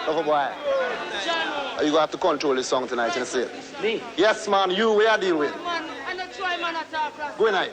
Lover boy. You gonna have to control this song tonight, you see it? Me? Yes, man, you we are deal with. Man, I don't try man at all. Good night.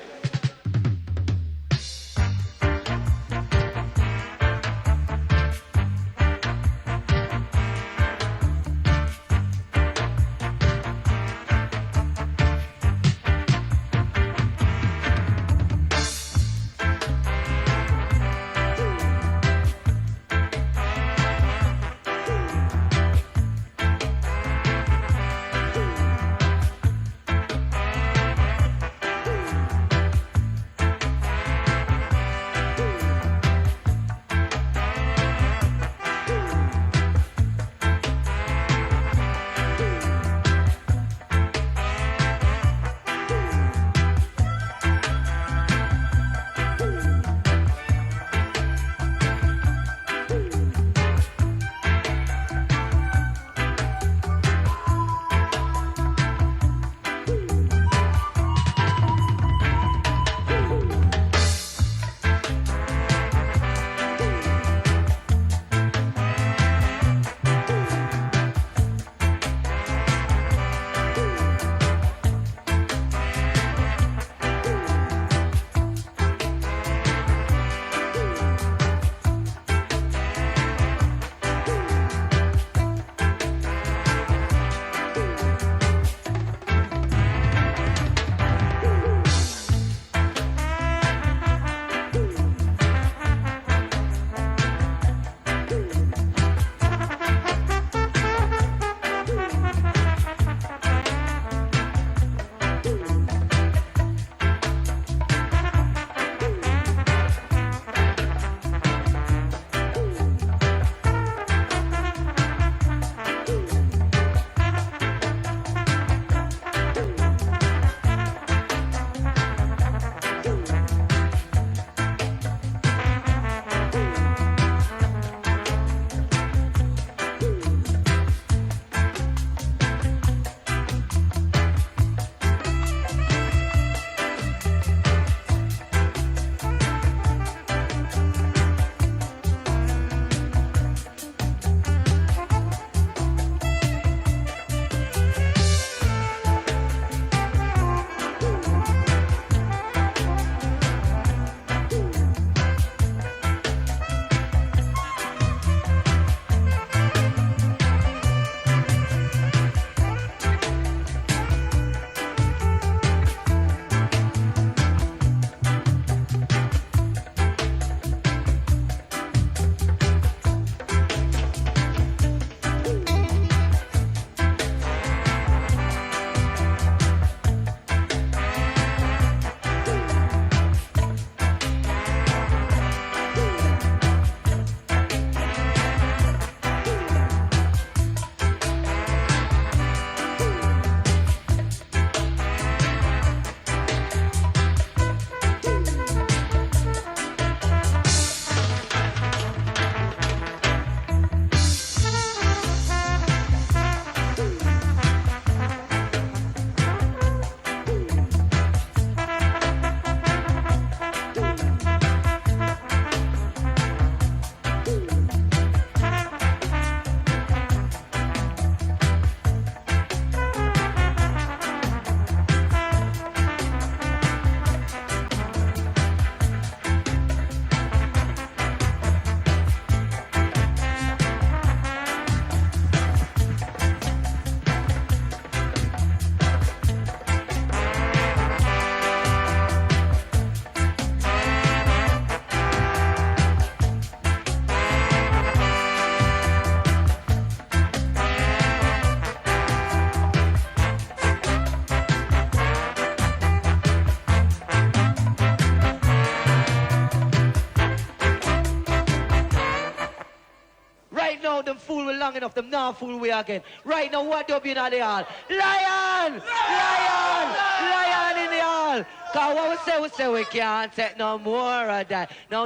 now them fool we long enough, them now fool we again. Right now, what up in the hall? Lion! Lion! Lion in the hall! Cause what we say we can't take no more of that. No,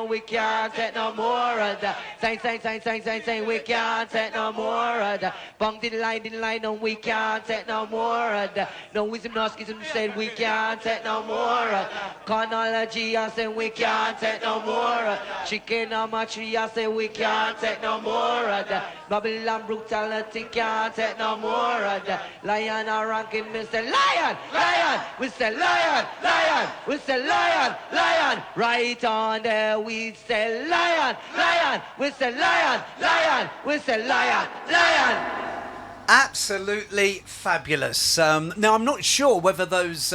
we can't take no more of that. Saying, we can't take no more of that. Bang didn't lie, no, we can't take no more of that. No wisdom, no schism, said we can't take no more of that. Chronology, I say we can't take no more of that. Chicken on my tree, I say we can't take no more of that. Babylon brutality can't take no more of that. Lion or ranking, we say lion, we say lion, we say lion. Right on there, we say lion, we say lion, we say lion. Absolutely fabulous. Now, I'm not sure whether those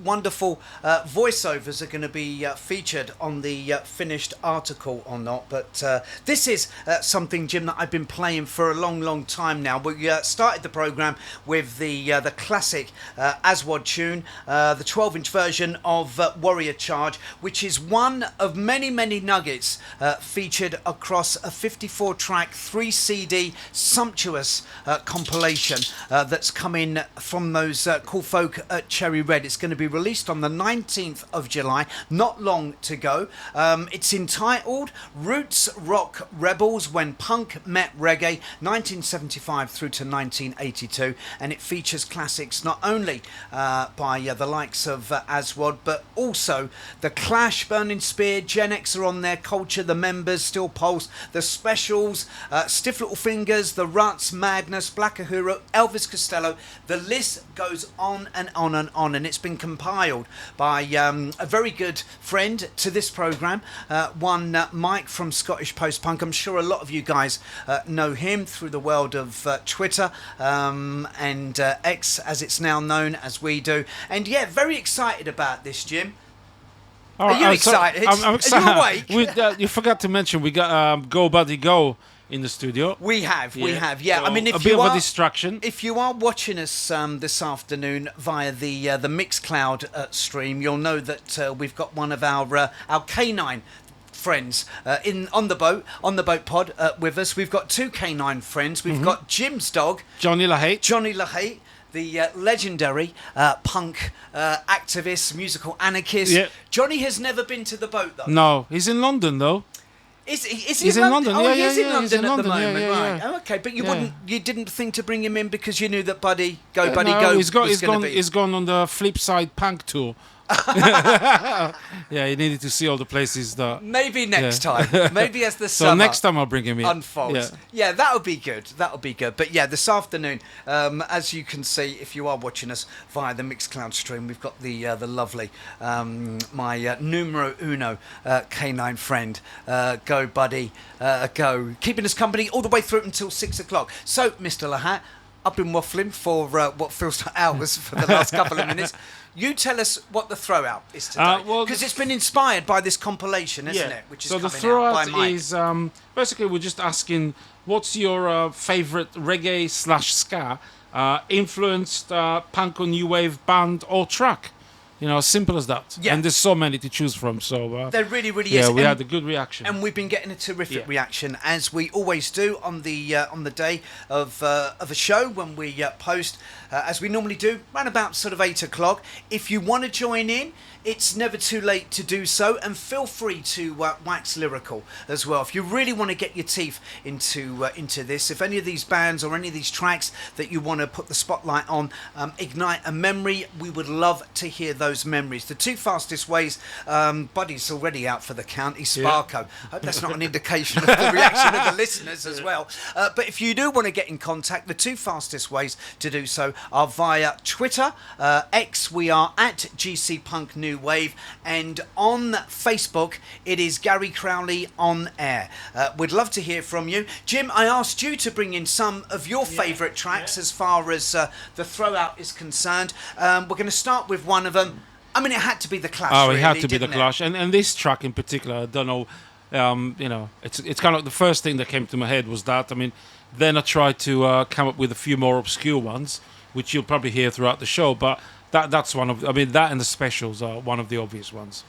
wonderful voiceovers are going to be featured on the finished article or not, but this is something, Jim, that I've been playing for a long time now. We started the programme with the classic Aswad tune, the 12-inch version of Warrior Charge, which is one of many nuggets featured across a 54-track, 3-CD, sumptuous compilation that's coming from those cool folk at Cherry Red. It's going to be released on the 19th of July, not long to go. It's entitled Roots Rock Rebels When Punk Met Reggae, 1975 through to 1982, and it features classics not only by the likes of Aswad, but also The Clash, Burning Spear, Gen X are on there, Culture, The Members, Still Pulse, The Specials, Stiff Little Fingers, The Ruts, Madness, Black Uhuru, Elvis Costello. The list goes on and on, and it's been compiled by a very good friend to this programme, one Mike from Scottish Post Punk. I'm sure a lot of you guys know him through the world of Twitter and X, as it's now known, as we do. And yeah, very excited about this, Jim. Oh, Are you excited? I'm excited. Are you awake? You forgot to mention we got Go Buddy Go in the studio. We have. Yeah. So I mean, if a bit you of are a distraction. If you are watching us this afternoon via the Mixcloud stream, you'll know that we've got one of our K9 friends on the boat pod with us. We've got two K9 friends. We've got Jim's dog, Johnny Lahat, the legendary punk activist, musical anarchist. Yeah. Johnny has never been to the boat, though. No, he's in London, though. Is he He's in London. Oh, Yeah, he is yeah, in yeah, he's London in at the London. moment, Yeah, right? yeah. Oh, okay, but you Yeah. didn't think to bring him in because you knew that Buddy Go He's was going to be. He's gone on the Flip Side Punk tour. Yeah, he needed to see all the places that. Maybe next time. Maybe as the So summer next time I'll bring him in. unfolds. Yeah, that'll be good. But yeah, this afternoon, as you can see, if you are watching us via the Mixcloud stream, we've got the lovely my numero uno K9 friend, Go Buddy, Go, keeping us company all the way through until 6 o'clock. So, Mr. Lahat, I've been waffling for what feels like hours for the last couple of minutes. You tell us what the throwout is today, because it's been inspired by this compilation, isn't it? Which is so the coming out by throwout Mike. is basically we're just asking what's your favourite reggae / ska influenced punk or new wave band or track. You know, simple as that. Yeah. And there's so many to choose from. So There really is. yeah, we And- had a good reaction. And we've been getting a terrific reaction, as we always do on the day of a show when we post, as we normally do, around about sort of 8 o'clock. If you want to join in, it's never too late to do so, and feel free to wax lyrical as well. If you really want to get your teeth into this, if any of these bands or any of these tracks that you want to put the spotlight on ignite a memory, we would love to hear those memories. The two fastest ways, Buddy's already out for the count. He's Sparko. I hope that's not an indication of the reaction of the listeners as well. But if you do want to get in contact, the two fastest ways to do so are via Twitter, X, we are at GC Punk New Wave, and on Facebook it is Gary Crowley on air. We'd love to hear from you. Jim, I asked you to bring in some of your favourite tracks as far as the throwout is concerned. We're going to start with one of them. I mean, it had to be The Clash. Oh, really, it had to be didn't The Clash. And this track in particular, I don't know, you know, it's kind of like the first thing that came to my head was that. I mean, then I tried to come up with a few more obscure ones, which you'll probably hear throughout the show, but that's one of, I mean, that and the specials are one of the obvious ones.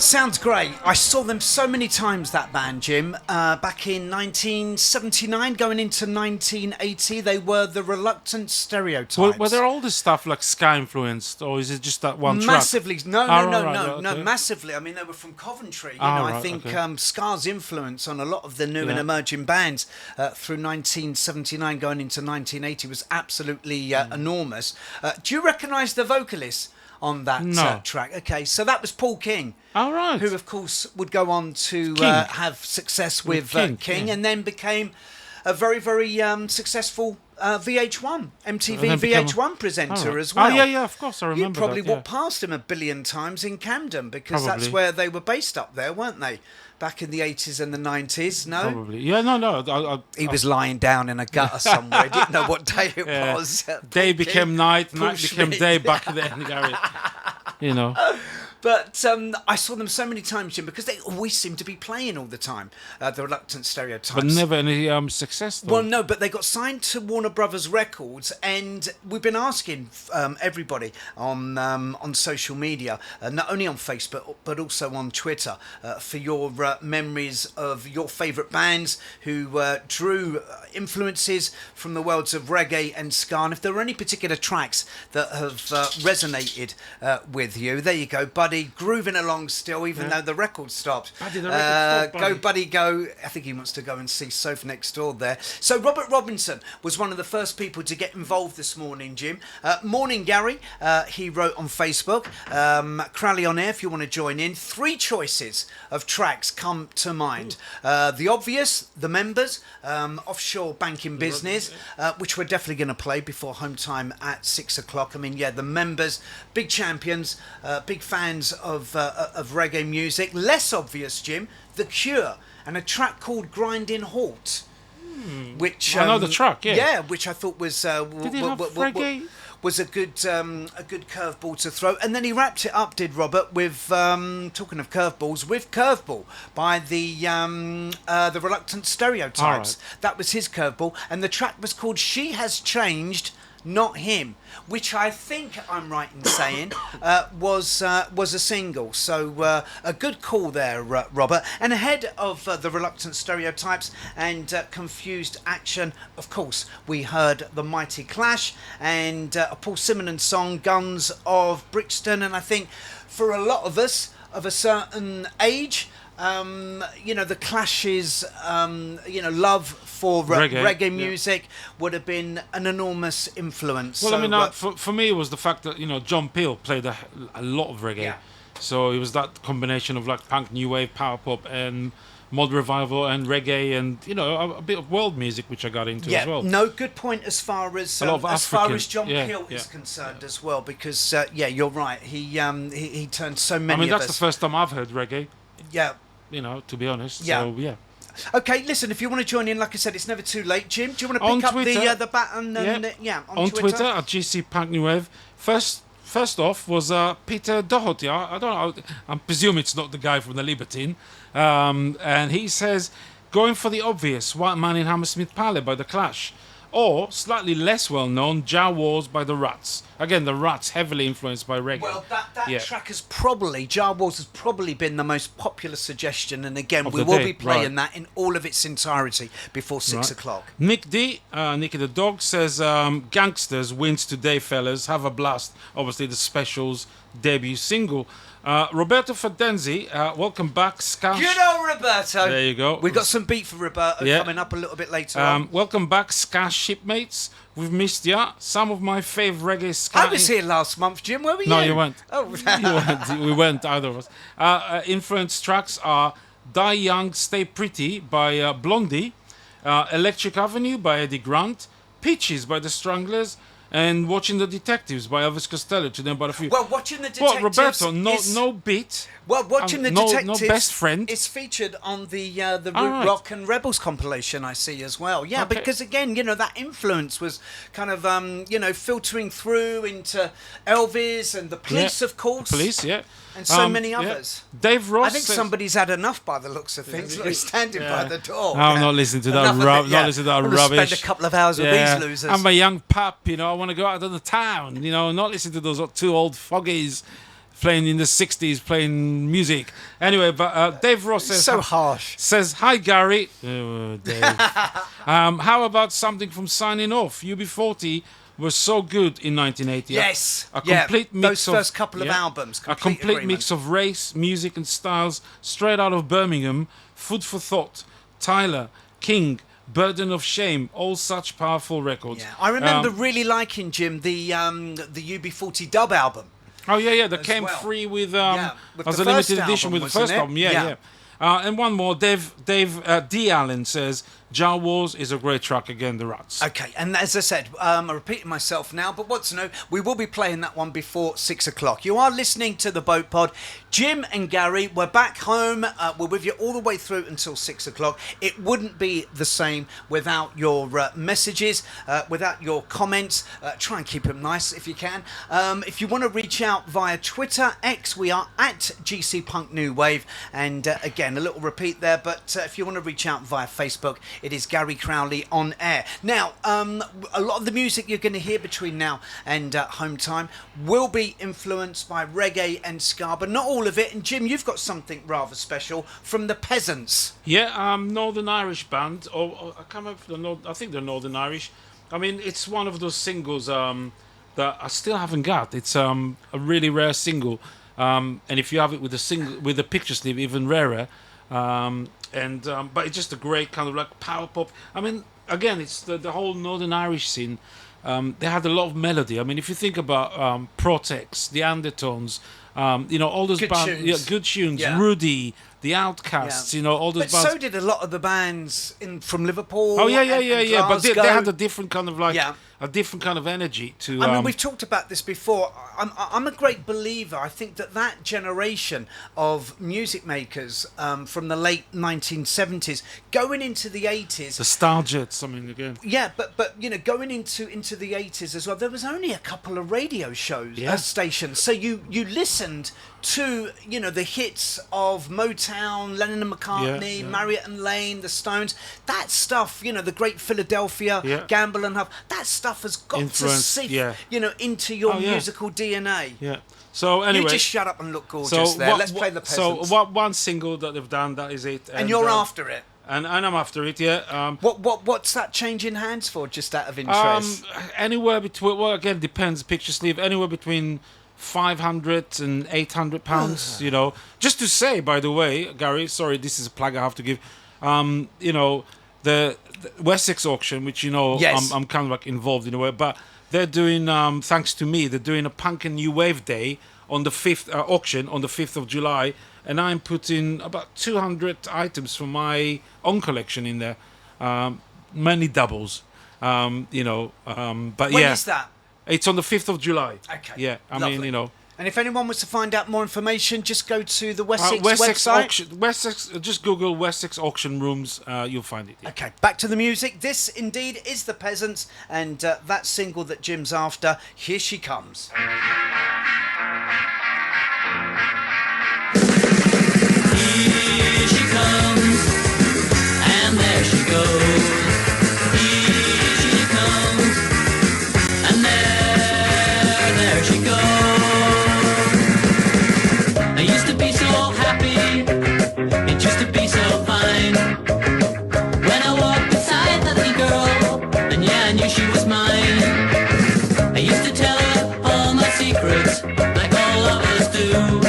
Sounds great. I saw them so many times, that band, Jim. Back in 1979, going into 1980, they were the Reluctant Stereotypes. Were there all this stuff like ska influenced, or is it just that one track? Massively. No, Okay. massively. I mean, they were from Coventry. You Ah, know, I right, think okay. ska's influence on a lot of the new and emerging bands through 1979 going into 1980 was absolutely enormous. Do you recognise the vocalist on that No. track? Okay, so that was Paul King. All right. Who, of course, would go on to King. have success with King, King yeah. and then became a very, very successful VH1, MTV then became VH1 presenter All right. as well. Oh, yeah, of course, I You remember probably that, yeah. walked past him a billion times in Camden because that's Probably. where they were based up there, weren't they? Back in the 80s and the 90s, no? Probably. Yeah, no. He was lying down in a gutter somewhere. He didn't know what day it Yeah. was. Day became night, Paul night became Schmidt. day back then, Gary. You know. But I saw them so many times, Jim, because they always seem to be playing all the time. The Reluctant Stereotypes. But never any success, though. Well, no, but they got signed to Warner Brothers Records, and we've been asking everybody on social media, not only on Facebook but also on Twitter, for your memories of your favourite bands who drew influences from the worlds of reggae and ska. And if there were any particular tracks that have resonated with you, there you go, Buddy, grooving along still, even though the record stopped. Buddy, the record stopped, Go, Buddy. Buddy, go. I think he wants to go and see Soph next door there. So Robert Robinson was one of the first people to get involved this morning, Jim. Morning, Gary. He wrote on Facebook. Crowley on air, if you want to join in. 3 choices of tracks come to mind. The Obvious, The Members, Offshore Banking Business, which we're definitely going to play before home time at 6 o'clock. I mean, yeah, The Members, big champions, big fans of reggae music. Less obvious, Jim, The Cure, and a track called Grinding Halt. Which I know the track, yeah. Yeah, which I thought was Did he have reggae? was a good curveball to throw, and then he wrapped it up, did Robert, with talking of curveballs, with Curveball by the Reluctant Stereotypes. All right. That was his curveball, and the track was called She Has Changed, Not Him, which I think I'm right in saying was a single. So a good call there, Robert. And ahead of the Reluctant Stereotypes and Confused Action, of course, we heard the Mighty Clash and a Paul Simonon song, Guns of Brixton. And I think for a lot of us of a certain age, the Clash's, love for reggae music would have been an enormous influence. Well, So, I mean, for me, it was the fact that, John Peel played a lot of reggae. Yeah. So it was that combination of like punk, new wave, power pop, and mod revival and reggae, and a bit of world music, which I got into as well. No, good point as far as A lot of African, John yeah, Peel yeah. is concerned as well, because you're right. He turned so many. I mean, of that's us. the first time I've heard reggae. Yeah. To be honest. Yeah. So yeah. Okay, listen, if you want to join in, like I said, it's never too late. Jim, do you want to On pick up Twitter, the baton? On Twitter at GC Punk New Wave. First off was Peter Doherty. I don't know. I presume it's not the guy from the Libertine. And he says, going for the obvious, White Man in Hammersmith Palais by The Clash. Or, slightly less well-known, Jar Wars by The Rats. Again, The Rats, heavily influenced by reggae. Well, that Yeah. track has probably, Jar Wars has probably been the most popular suggestion, and again, Of we the will day, be playing right. that in all of its entirety before 6 o'clock. Nick D, Nicky the Dog, says, Gangsters wins today, fellas. Have a blast. Obviously, the Specials debut single. Roberto Fadenzi, welcome back. Ska. Good old Roberto. There you go. We've got some beat for Roberto Yeah. coming up a little bit later on. Welcome back, Ska shipmates. We've missed ya. Some of my favourite reggae ska. I was here last month, Jim. Where were you? No, you weren't. Oh, You weren't. We weren't, either of us. Influence tracks are Die Young, Stay Pretty by Blondie, Electric Avenue by Eddie Grant, Peaches by The Stranglers, and Watching the Detectives by Elvis Costello, to name but a few. Well, Watching the Detectives. What, Roberto? is- No beat. Well, Watching the no Detectives. best friend. Is featured on the Root right. Rock and Rebels compilation, I see as well. Yeah, Okay. because again, that influence was kind of filtering through into Elvis and the Police, Yeah. of course. Police, yeah. And so many yeah. others. Dave Ross. I think says- somebody's had enough by the looks of things. Look, he's standing by the door. No, I'm not listening to that Enough of rub- it, not listening to that I wanna rubbish. Spend a couple of hours with Yeah. these losers. I'm a young pup, I want to go out of the town, not listen to those two old foggies playing in the 60s, playing music. Anyway, but Dave Ross says... So harsh. Says, hi, Gary. Dave. How about something from Signing Off? UB40 were so good in 1980. Yes. A complete mix those first couple of yeah, albums. A complete agreement. mix of race, music and styles, straight out of Birmingham. Food for Thought, Tyler, King, Burden of Shame, all such powerful records. Yeah. I remember really liking, Jim, the UB40 dub album. Oh yeah, that came well. free with with as the a limited first edition album, with the wasn't first it? album. Yeah. And one more, Dave D. Allen says, Jar Wars is a great track again, the Ruts. Okay, and as I said, I'm repeating myself now, but what's new, we will be playing that one before 6 o'clock. You are listening to The Boat Pod. Jim and Gary, we're back home. We're with you all the way through until 6 o'clock. It wouldn't be the same without your messages, without your comments. Try and keep them nice if you can. If you want to reach out via Twitter, X, we are at GC Punk New Wave. And again, a little repeat there, but if you want to reach out via Facebook, it is Gary Crowley on air. Now, a lot of the music you're going to hear between now and home time will be influenced by reggae and ska, but not all of it. And Jim, you've got something rather special from the Peasants. Yeah, Northern Irish band. Or I can't remember. I think they're Northern Irish. I mean, it's one of those singles that I still haven't got. It's a really rare single, and if you have it with a single with a picture sleeve, even rarer. But it's just a great kind of like power pop. I mean, again, it's the whole Northern Irish scene. They had a lot of melody. I mean, if you think about Protex, the Undertones, all those Good bands, tunes. good tunes, Yeah. Rudy, the Outcasts, all those But bands. so did a lot of the bands from Liverpool. Oh yeah. and But they Glasgow. had a different kind of a different kind of energy to. I mean, we've talked about this before. I'm a great believer. I think that generation of music makers from the late 1970s going into the 80s. the Starjets, I mean, again. Yeah, but going into the 80s as well, there was only a couple of radio shows, stations. So you listened to the hits of Motown, Lennon and McCartney, Marriott and Lane, the Stones. That stuff, the Great Philadelphia, Gamble and Huff. That stuff has got Influence, to sift, into your musical DNA. Yeah. So anyway, you just shut up and look gorgeous there. Let's play the Peasants. So one single that they've done, that is it. And you're after it. And I'm after it, yeah. What's that change in hands for? Just out of interest. Anywhere between, well, again, depends. Picture sleeve, anywhere between 500 and 800 pounds. Just to say, by the way, Gary, sorry, this is a plug I have to give. The Wessex auction, which Yes. I'm kind of like involved in a way, but they're doing, thanks to me, they're doing a Punk and New Wave Day on the 5th auction on the 5th of July. And I'm putting about 200 items from my own collection in there, many doubles, but When is that? It's on the 5th of July. Okay. Yeah, I Lovely. mean, And if anyone wants to find out more information, just go to the Wessex website. auction, Wessex, just Google Wessex auction rooms, you'll find it. Yeah. Okay, back to the music. This indeed is the Peasants, and that single that Jim's after. Here she comes. Here she comes, and there she goes. Here she comes, and there she goes. I used to be so happy, it used to be so fine. When I walked beside that little girl, and I knew she was mine. I used to tell her all my secrets, like all lovers do.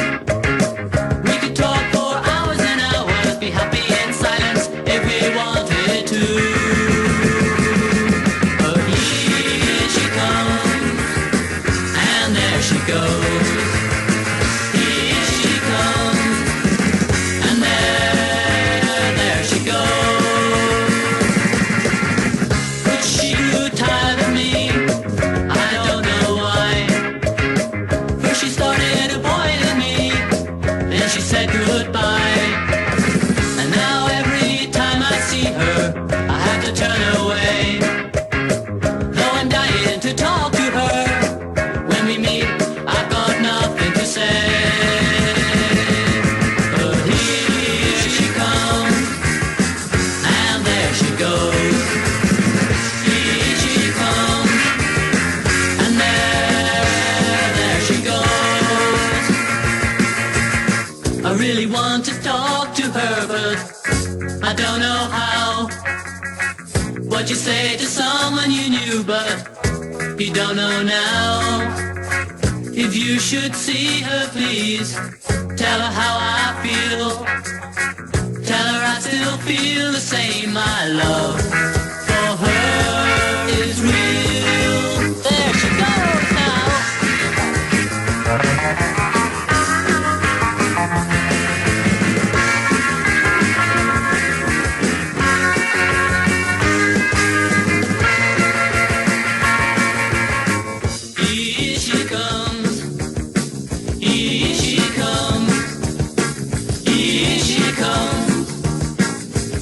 her, but I don't know how. What you say to someone you knew, but you don't know now. If you should see her, please tell her how I feel. Tell her I still feel the same. My love for her is real. There she goes now. Here she comes. Here she comes. Here she comes.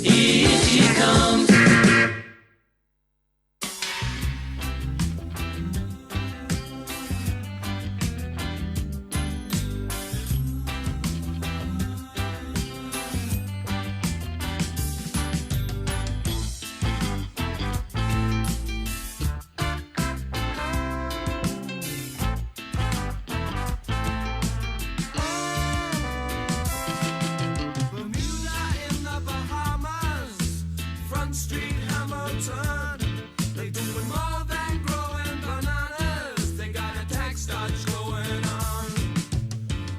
Here she comes. Bermuda in the Bahamas, Front Street, Hamilton. They doing more than growing bananas. They got a tax dodge going on.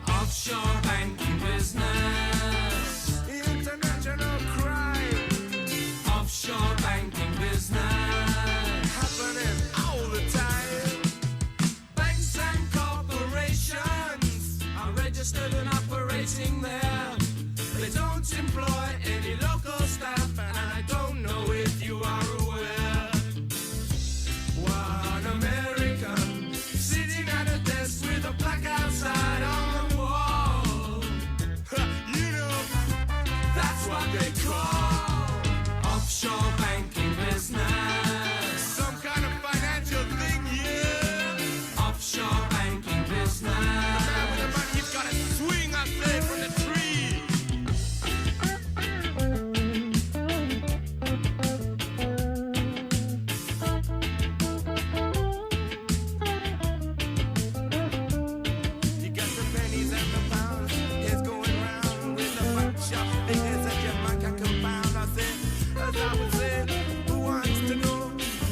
Offshore banking business, international crime. Offshore banking business happening all the time. Banks and corporations are registered and operating there. They don't employ any local staff, and I don't know if you are aware. One American sitting at a desk with a plaque outside on the wall. You know, that's what they call offshore banking business. Some kind of financial thing, yeah. Offshore banking business. The man with the money's got a swing, I say, from the tree. You got the pennies and the pounds, it's going round with a bunch of figures that your mind can confound. I said, as I would say, who wants to know?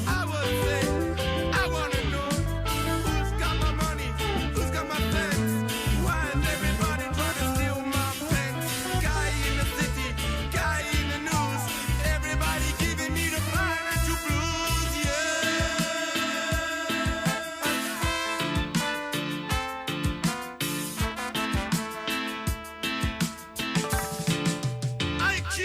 I would say, I want to know who's got my money, who's got my friends. Why is everybody trying to steal my pens? Guy in the city, guy in the news, everybody giving me the financial blues, yeah. IQ!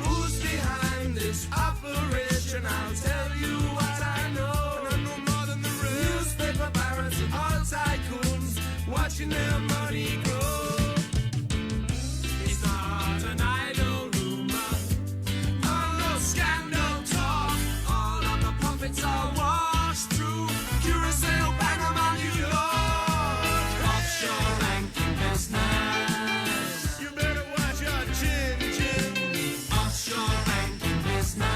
Who's behind this operation? I'll tell you what I know. And I know more than the rest. Newspaper barons and all tycoons watching their money grow. It's not an idle rumor, or no scandal talk. All of the profits are washed through Curacao, Panama, New York. Offshore banking business. You better watch your chin, chin. Offshore banking business.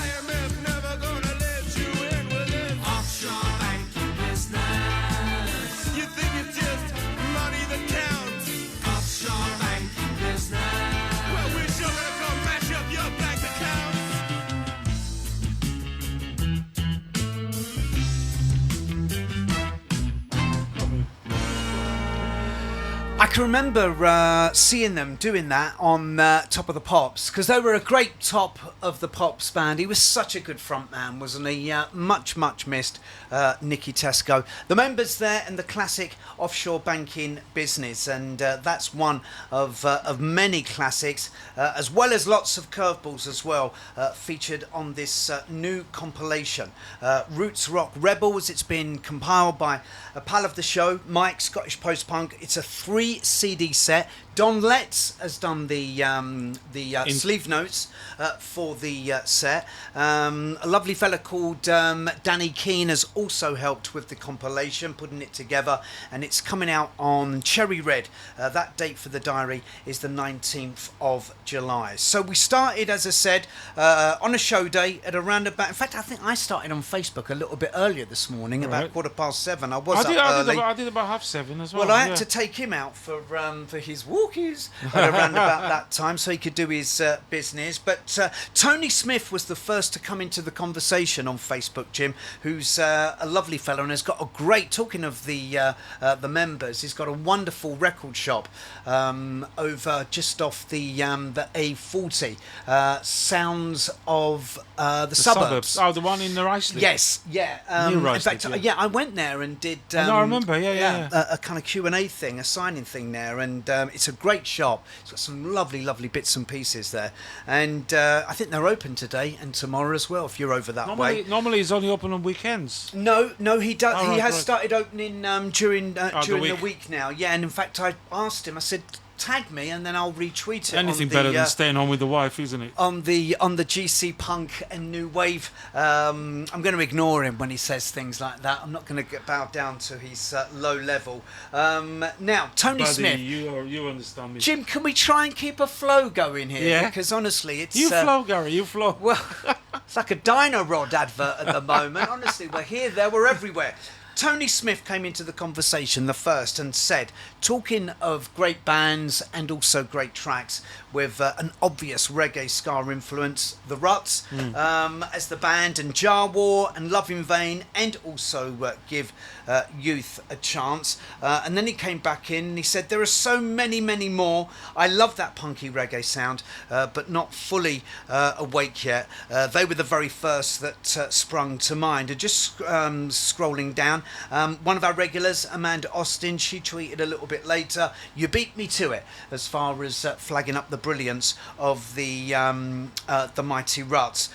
IMF never gonna let you in with it. Offshore banking business. You think it's just money that counts? Offshore banking business. Well, we're sure gonna come mash up your bank accounts. I can remember seeing them doing that on Top of the Pops, because they were a great Top of the Pops band. He was such a good frontman, wasn't he? Much missed, Nicky Tesco. The members there and the classic offshore banking business, and that's one of many classics, as well as lots of curveballs as well, featured on this new compilation, Roots Rock Rebels. It's been compiled by a pal of the show, Mike, Scottish Post-Punk. It's a 3 CD set. Don Letts has done the sleeve notes for the set. A lovely fella called Danny Keane has also helped with the compilation, putting it together, and it's coming out on Cherry Red. That date for the diary is the 19th of July. So we started, as I said, on a show day at around about... In fact, I think I started on Facebook a little bit earlier this morning, about 7:15. I was up early. I did about 7:30 as well. Well, I had to take him out for his walk talkies around about that time, so he could do his business. But Tony Smith was the first to come into the conversation on Facebook, Jim, who's a lovely fellow and has got a great, talking of the members, he's got a wonderful record shop over just off the A40, Sounds of the Suburbs. Oh, the one in the Ruislip. Yes, yeah. Near In Ruislip, fact, yeah. I went there and did. No, I remember. Yeah. A kind of Q&A thing, a signing thing there, and it's a great shop. It's got some lovely bits and pieces there, and I think they're open today and tomorrow as well. If you're over that way. Normally, it's only open on weekends. No, he does. Oh, he right, has right. started opening during the week. week now. Yeah, and in fact, I asked him. I said, tag me and then I'll retweet it. Anything on the, better than staying home with the wife, isn't it? on the GC Punk and New Wave. I'm going to ignore him when he says things like that. I'm not going to bow down to his low level. Now, Tony Buddy, Smith. you understand me. Jim, can we try and keep a flow going here? Yeah. Because honestly, it's... You flow, Gary, you flow. Well, it's like a Dino Rod advert at the moment. Honestly, we're here, there, we're everywhere. Tony Smith came into the conversation the first and said, talking of great bands and also great tracks with an obvious reggae ska influence, The Ruts as the band, and Jar War and Love in Vain, and also Give Youth a Chance. And then he came back in and he said, there are so many more. I love that punky reggae sound, but not fully awake yet. They were the very first that sprung to mind. And just scrolling down, one of our regulars, Amanda Austin, she tweeted a little bit later, you beat me to it, as far as flagging up the brilliance of the Mighty Ruts.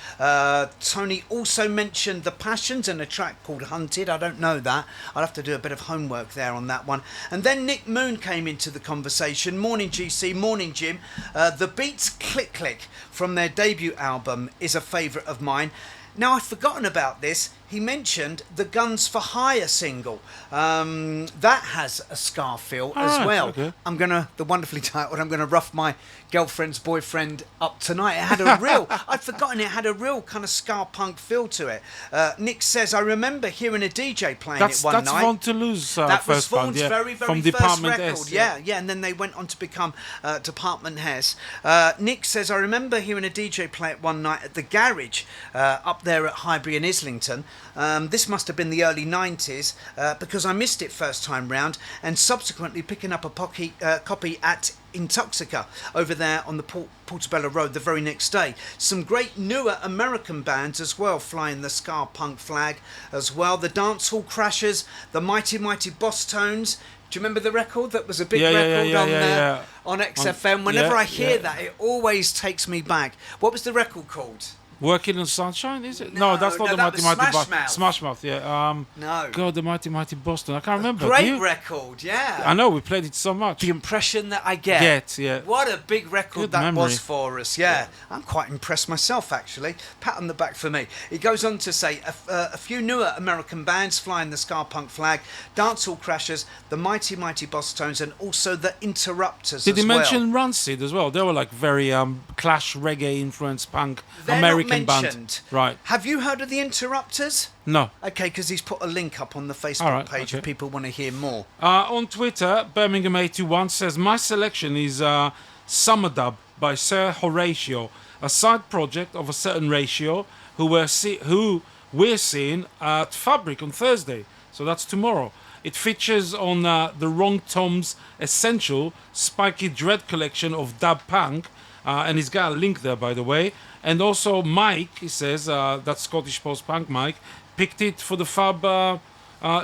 Tony also mentioned The Passions and a track called Hunted. I don't know that. I'll have to do a bit of homework there on that one. And then Nick Moon came into the conversation. Morning GC, morning Jim. The Beats Click Click from their debut album is a favourite of mine. Now, I'd forgotten about this. He mentioned the Guns for Hire single. That has a ska feel as right, well. okay. The wonderfully titled, I'm going to rough my girlfriend's boyfriend up tonight. It had a real, I'd forgotten it had a real kind of ska punk feel to it. Nick says, I remember hearing a DJ playing it one that's night. Von Toulouse That was first band, Vaughn's yeah. very From first Department record. S. Yeah, and then they went on to become Department S. Nick says, I remember hearing a DJ play it one night at the garage up there at Highbury and Islington. This must have been the early 90s because I missed it first time round, and subsequently picking up a copy at Intoxica over there on the Portobello Road the very next day. Some great newer American bands as well flying the ska punk flag as well. The Dancehall Crashers, the Mighty Boss Tones. Do you remember the record? That was a big record on XFM. Whenever I hear that, it always takes me back. What was the record called? Working on Sunshine, is it? No, No, that's not no, the that Mighty was Mighty Smash Boston. Mouth. Smash Mouth, yeah. No. God, the Mighty Boston. I can't remember. Great Do you? record, yeah. I know, we played it so much. The impression that I get. Yeah. What a big record Good that memory. was for us, yeah. I'm quite impressed myself, actually. Pat on the back for me. He goes on to say, a few newer American bands flying the ska punk flag, Dancehall Crashers, the Mighty Boss Tones, and also the Interrupters Did as he well. mention Rancid as well? They were like very Clash reggae influenced punk They're American not band. mentioned. Right. Have you heard of the Interrupters? No. Okay, because he's put a link up on the Facebook All right, page okay. if people want to hear more. On Twitter, Birmingham81 says, my selection is Summer Dub by Sir Horatio, a side project of a certain ratio who we're seeing at Fabric on Thursday. So that's tomorrow. It features on the Wrong Tom's Essential Spiky Dread collection of dub punk, and he's got a link there, by the way. And also Mike, he says, that's Scottish post-punk Mike, picked it for the fab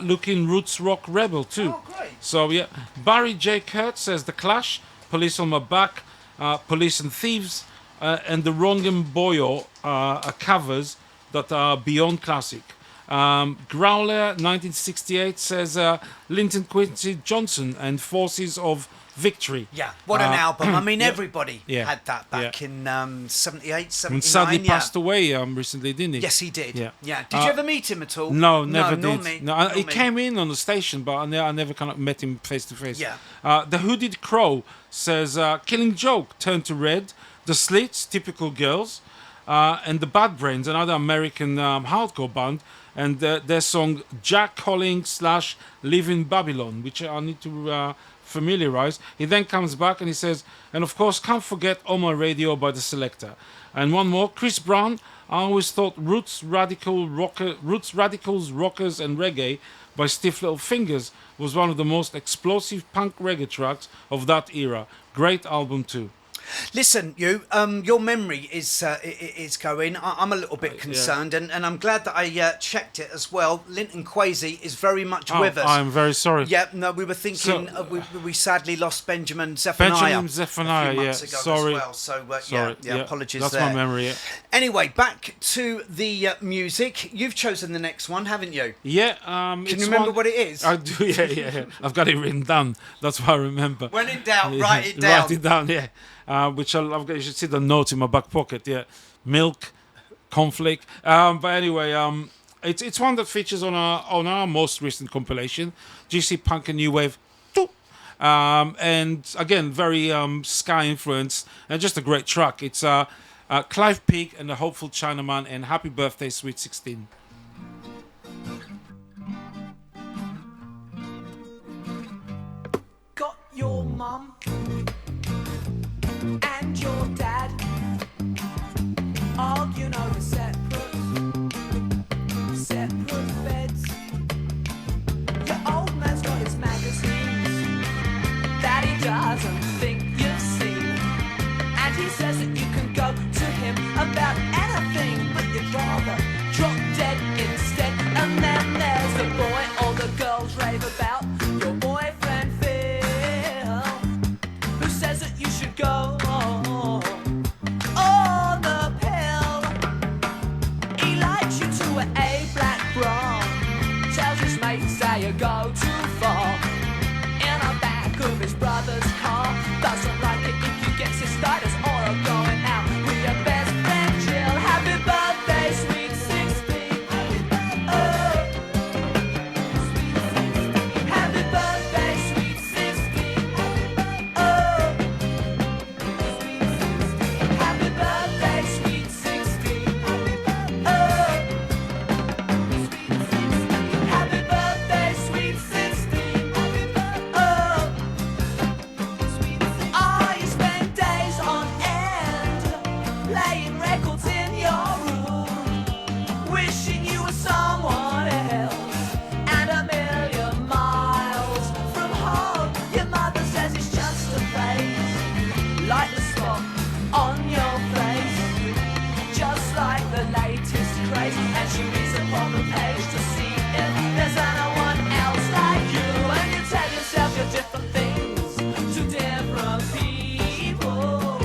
looking roots rock rebel too. Oh, great. So yeah, Barry J. Kurt says The Clash, Police on My Back, Police and Thieves, and the Wrong and Boyo are covers that are beyond classic. Growler 1968 says Linton Quincy Johnson and Forces of Victory. Yeah, what an album. I mean, yeah. everybody Yeah. had that back Yeah. in 78, 79. And sadly yeah. passed away recently, didn't he? Yes, he did. Yeah. Did you ever meet him at all? No, never nor did. Me. No, Nor he me. came in on the station, but I never kind of met him face to face. Yeah. The Hooded Crow says Killing Joke turned to red. The Slits, Typical Girls, and the Bad Brains, another American hardcore band, and their song Jack Calling / Live in Babylon, which I need to familiarized. He then comes back and he says, and of course, can't forget On My Radio by the Selector. And one more, Chris Brown. I always thought Roots, Radicals, Rockers and Reggae by Stiff Little Fingers was one of the most explosive punk reggae tracks of that era. Great album too. Listen, your memory is going. I'm a little bit concerned, and I'm glad that I checked it as well. Linton Kwesi is very much with us. I'm very sorry. Yeah, no, we were thinking we sadly lost Benjamin Zephaniah. Benjamin Zephaniah, a few months ago sorry. as well. So Sorry, yeah, apologies that's there. my memory. Yeah. Anyway, back to the music. You've chosen the next one, haven't you? Yeah. Can you remember what it is? I do. Yeah. I've got it written down. That's what I remember. When in doubt, write it down. Write it down. Yeah. Which I've got. You should see the note in my back pocket. Yeah. Milk, cornflake. But anyway, it's one that features on our most recent compilation, GC Punk and New Wave. And again, very ska influenced and just a great track. It's Clive Peake and the Hopeful Chinaman and Happy Birthday, Sweet 16. Got your mum and your dad arguing over separate beds. Your old man's got his magazines that he doesn't think you've seen, and he says that you can go to him about anything, but you'd rather drop dead instead. And then there's the boy all the girls rave about, your boyfriend Phil, who says that you should go on the pill. He likes you to a black bra, tells his mates say you go too far. In the back of his brother's car, doesn't like it if you get cystitis or are going out with your best friend Jill. Happy birthday, sweet 16. Oh. Happy birthday, sweet 16. Oh. Happy birthday, sweet 16. Oh. Happy birthday, sweet 16. Oh. Oh, you spend days on end playing records in your room, wishing you were someone else and a million miles from home. Your mother says it's just a phase, like the spot on your face, just like the latest craze. And she reads upon the page to see if there's anyone else like you, and you tell yourself you're different things to different people.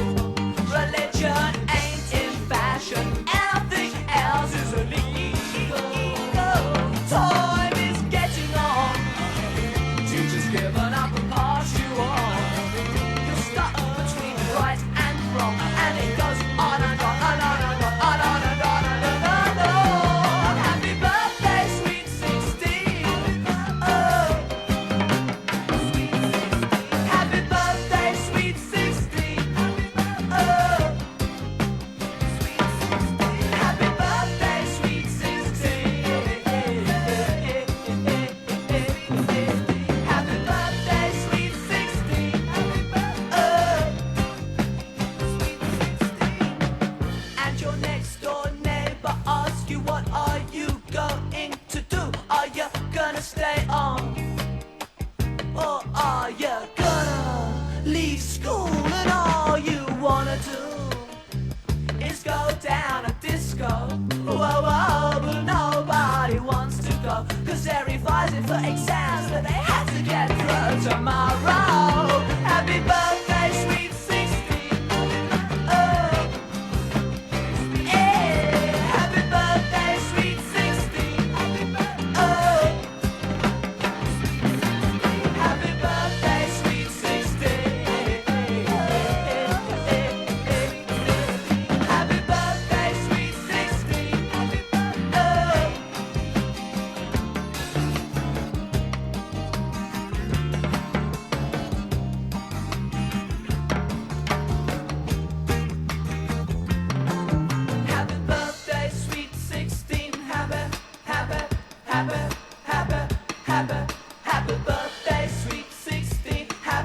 Religion ain't in fashion, anything else is illegal. Time is getting on, teachers giving up and pass you on. You're stuck between right and wrong, and it goes on and on and on and on and on and on and on and on. Happy birthday, sweet 16. Oh. Happy birthday, sweet 16. Oh. Happy birthday, sweet 16. Happy birthday, sweet 16. Oh. And your next door neighbor asks you, what are you going to do? Are you gonna stay on? Or are you gonna leave school? And all you wanna do is go down a disco. Whoa, whoa, but nobody wants to go, 'cause they're revising for exams that they have to get through tomorrow. Happy birthday, sweet 16. Oh. Yeah. Happy birthday, sweet 16. Oh. Happy birthday, sweet 16. Happy birthday, sweet 16. Oh. Happy birthday, sweet 16. Happy, happy, happy, happy, happy, happy birthday, sweet 16. Happy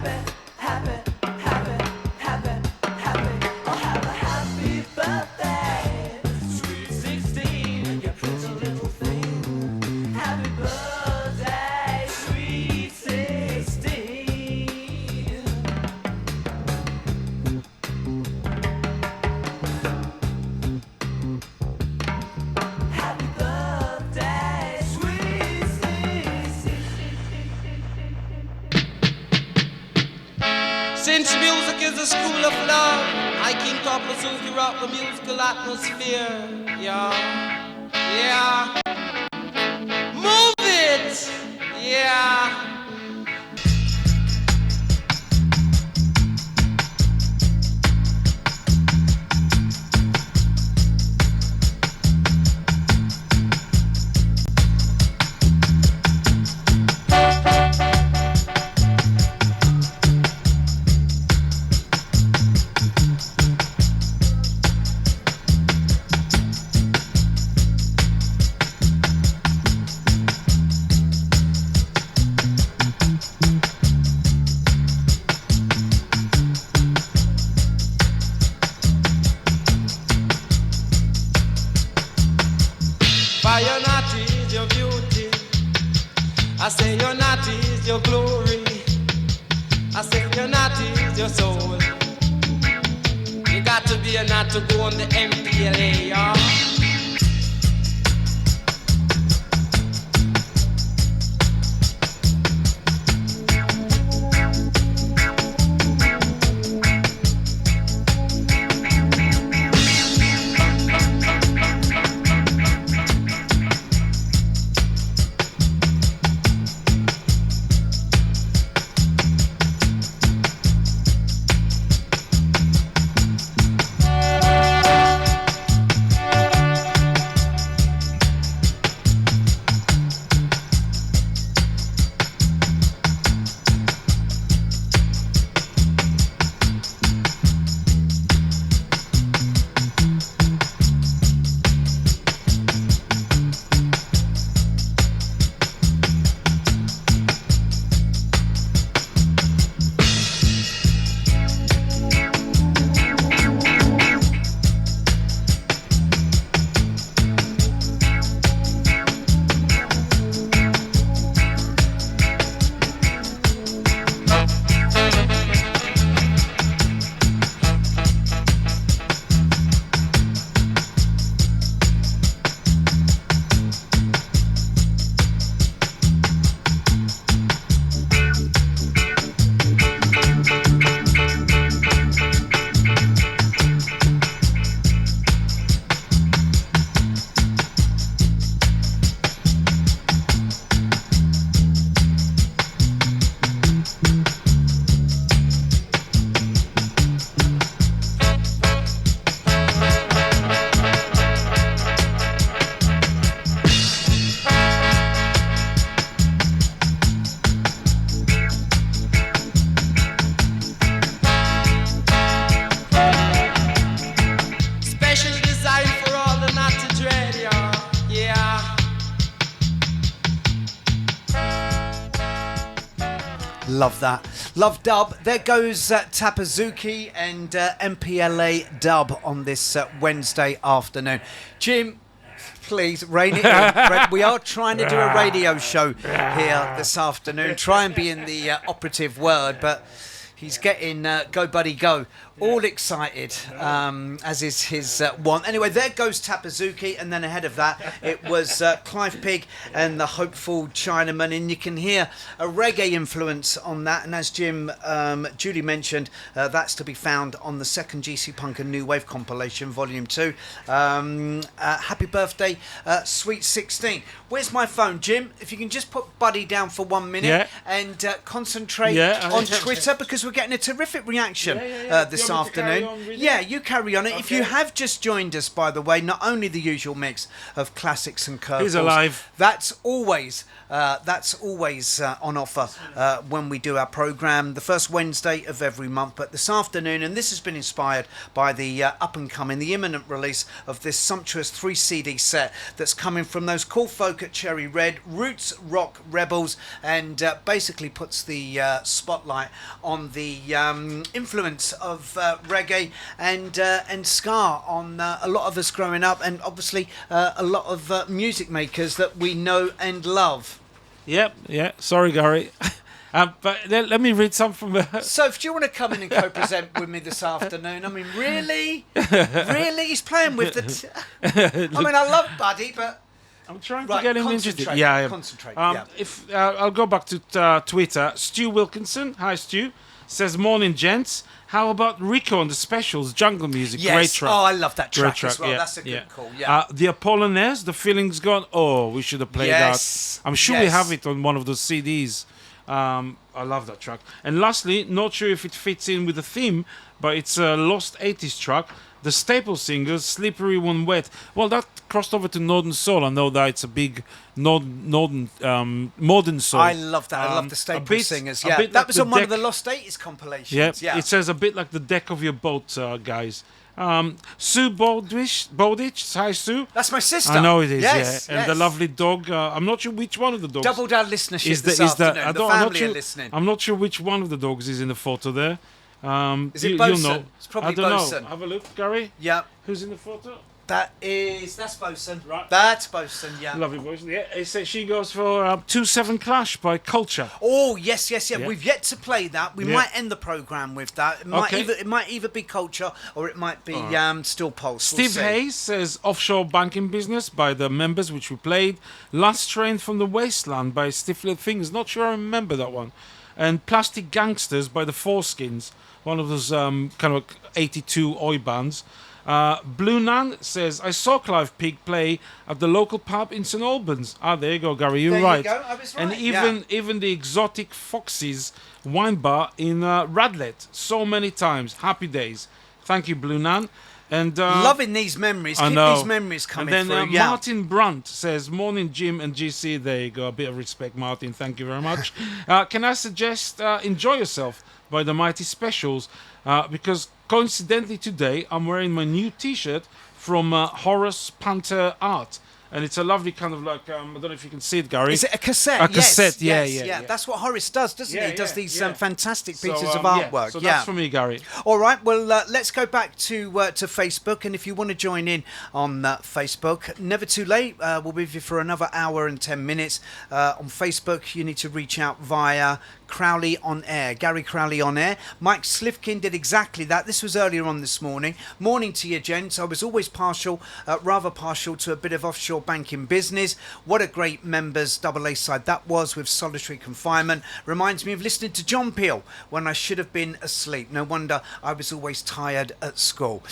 is a school of love. I King Papa Suki rock the musical atmosphere. Yeah, yeah. Move it. Yeah. Fire not is your beauty. I say your not is your glory. I say your not is your soul. You got to be a not to go on the MPLA, y'all. Love that. Love dub. There goes Tapazuki and MPLA dub on this Wednesday afternoon. Jim, please, rein it in. We are trying to do a radio show here this afternoon. Try and be in the operative word, but he's getting go buddy go, all excited, as is his want. Anyway, there goes Tapazuki, and then ahead of that it was Clive Pig and the Hopeful Chinaman, and you can hear a reggae influence on that. And as Jim Julie mentioned, that's to be found on the second GC Punk and New Wave compilation, Volume 2. Happy birthday, Sweet 16. Where's my phone, Jim? If you can just put Buddy down for 1 minute and concentrate on Twitter, because we're getting a terrific reaction this afternoon. You carry on it. If you have just joined us, by the way, not only the usual mix of classics and curveballs, he's alive. That's always on offer when we do our programme, the first Wednesday of every month. But this afternoon, and this has been inspired by the up and coming, the imminent release of this sumptuous 3 CD set that's coming from those cool folk at Cherry Red, Roots Rock Rebels, and basically puts the spotlight on the influence of reggae and ska on a lot of us growing up, and obviously a lot of music makers that we know and love. Yep. Sorry, Gary. But let me read some from... Soph, do you want to come in and co-present with me this afternoon? I mean, really? Really? He's playing with the... I mean, I love Buddy, but... I'm trying to get him interested. Concentrate. If I'll go back to Twitter. Stu Wilkinson. Hi, Stu. says, morning, gents. How about Rico and the Specials, Jungle Music? Yes. Great track. Oh, I love that Great track as well. yeah, That's a good yeah. call. Yeah. The Apollinaires, The Feeling's Gone. Oh, we should have played Yes, that. I'm sure we yes. have it on one of those CDs. I love that track. And lastly, not sure if it fits in with the theme, but it's a lost 80s track. The Staple Singers, Slippery When Wet. Well, that crossed over to Northern Soul. I know that it's a big modern soul. I love that. I love the a Staple bit- Singers. a Yeah, bit that like was the on one of deck- the Lost 80s compilations. Yeah, Yeah. it says a bit like the deck of your boat, guys. Sue Bowditch, hi Sue. That's my sister. I know it is, Yes, yeah. And the yes. lovely dog. I'm not sure which one of the dogs. Doubled our listenership is this the, afternoon. I The don't- I'm not family sure, are listening. I'm not sure which one of the dogs is in the photo there. Is it you'll Bosun? know. It's probably I don't Bosun. know. Have a look, Gary. Yeah. Who's in the photo? That's Bosun. Right. That's Bosun, yeah. Lovely voice. Yeah, it says she goes for 2-7 Clash by Culture. Oh, yes. Yeah. We've yet to play that. We Yeah. might end the programme with that. Okay. It might either be Culture or it might be Still Pulse. We'll Steve see. Hayes says Offshore Banking Business by the Members, which we played. Last Train from the Wasteland by Stiff Little Fingers. Not sure I remember that one. And Plastic Gangsters by the Foreskins, one of those kind of 82 oi bands. Blue Nan says, I saw Clive Peake play at the local pub in St Albans. Ah, there you go, Gary, you're There you right. go, I was And right, even the Exotic Foxes wine bar in Radlett, so many times. Happy days. Thank you, Blue Nan. And Loving these memories. I Keep know. these memories coming and then, through. Yeah. Martin Brunt says, morning, Jim and GC. There you go. A bit of respect, Martin. Thank you very much. Can I suggest Enjoy Yourself by the Mighty Specials? Because coincidentally today, I'm wearing my new T-shirt from Horace Panther Art. And it's a lovely kind of like, I don't know if you can see it, Gary. Is it a cassette? A cassette, yes, yeah. That's what Horace does, doesn't he? Yeah, He does yeah, these yeah. fantastic So, pieces of yeah, artwork. So that's for me, Gary. All right, well, let's go back to Facebook, and if you want to join in on Facebook, never too late. We'll be with you for another hour and 10 minutes. On Facebook, you need to reach out via Crowley on Air, Gary Crowley on Air. Mike Slifkin did exactly that. This was earlier on this morning. Morning to you, gents. I was always rather partial to a bit of offshore banking business. What a great members double A side that was with Solitary Confinement. Reminds me of listening to John Peel when I should have been asleep. No wonder I was always tired at school.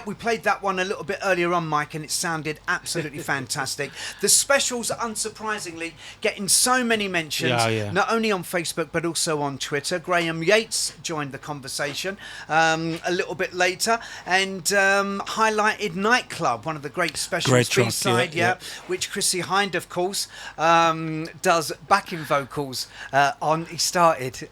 We played that one a little bit earlier on, Mike, and it sounded absolutely fantastic. The Specials, unsurprisingly, getting so many mentions, not only on Facebook but also on Twitter. Graham Yates joined the conversation a little bit later and highlighted Nightclub, one of the great Specials B-side, which Chrissy Hind, of course, does backing vocals on. He started.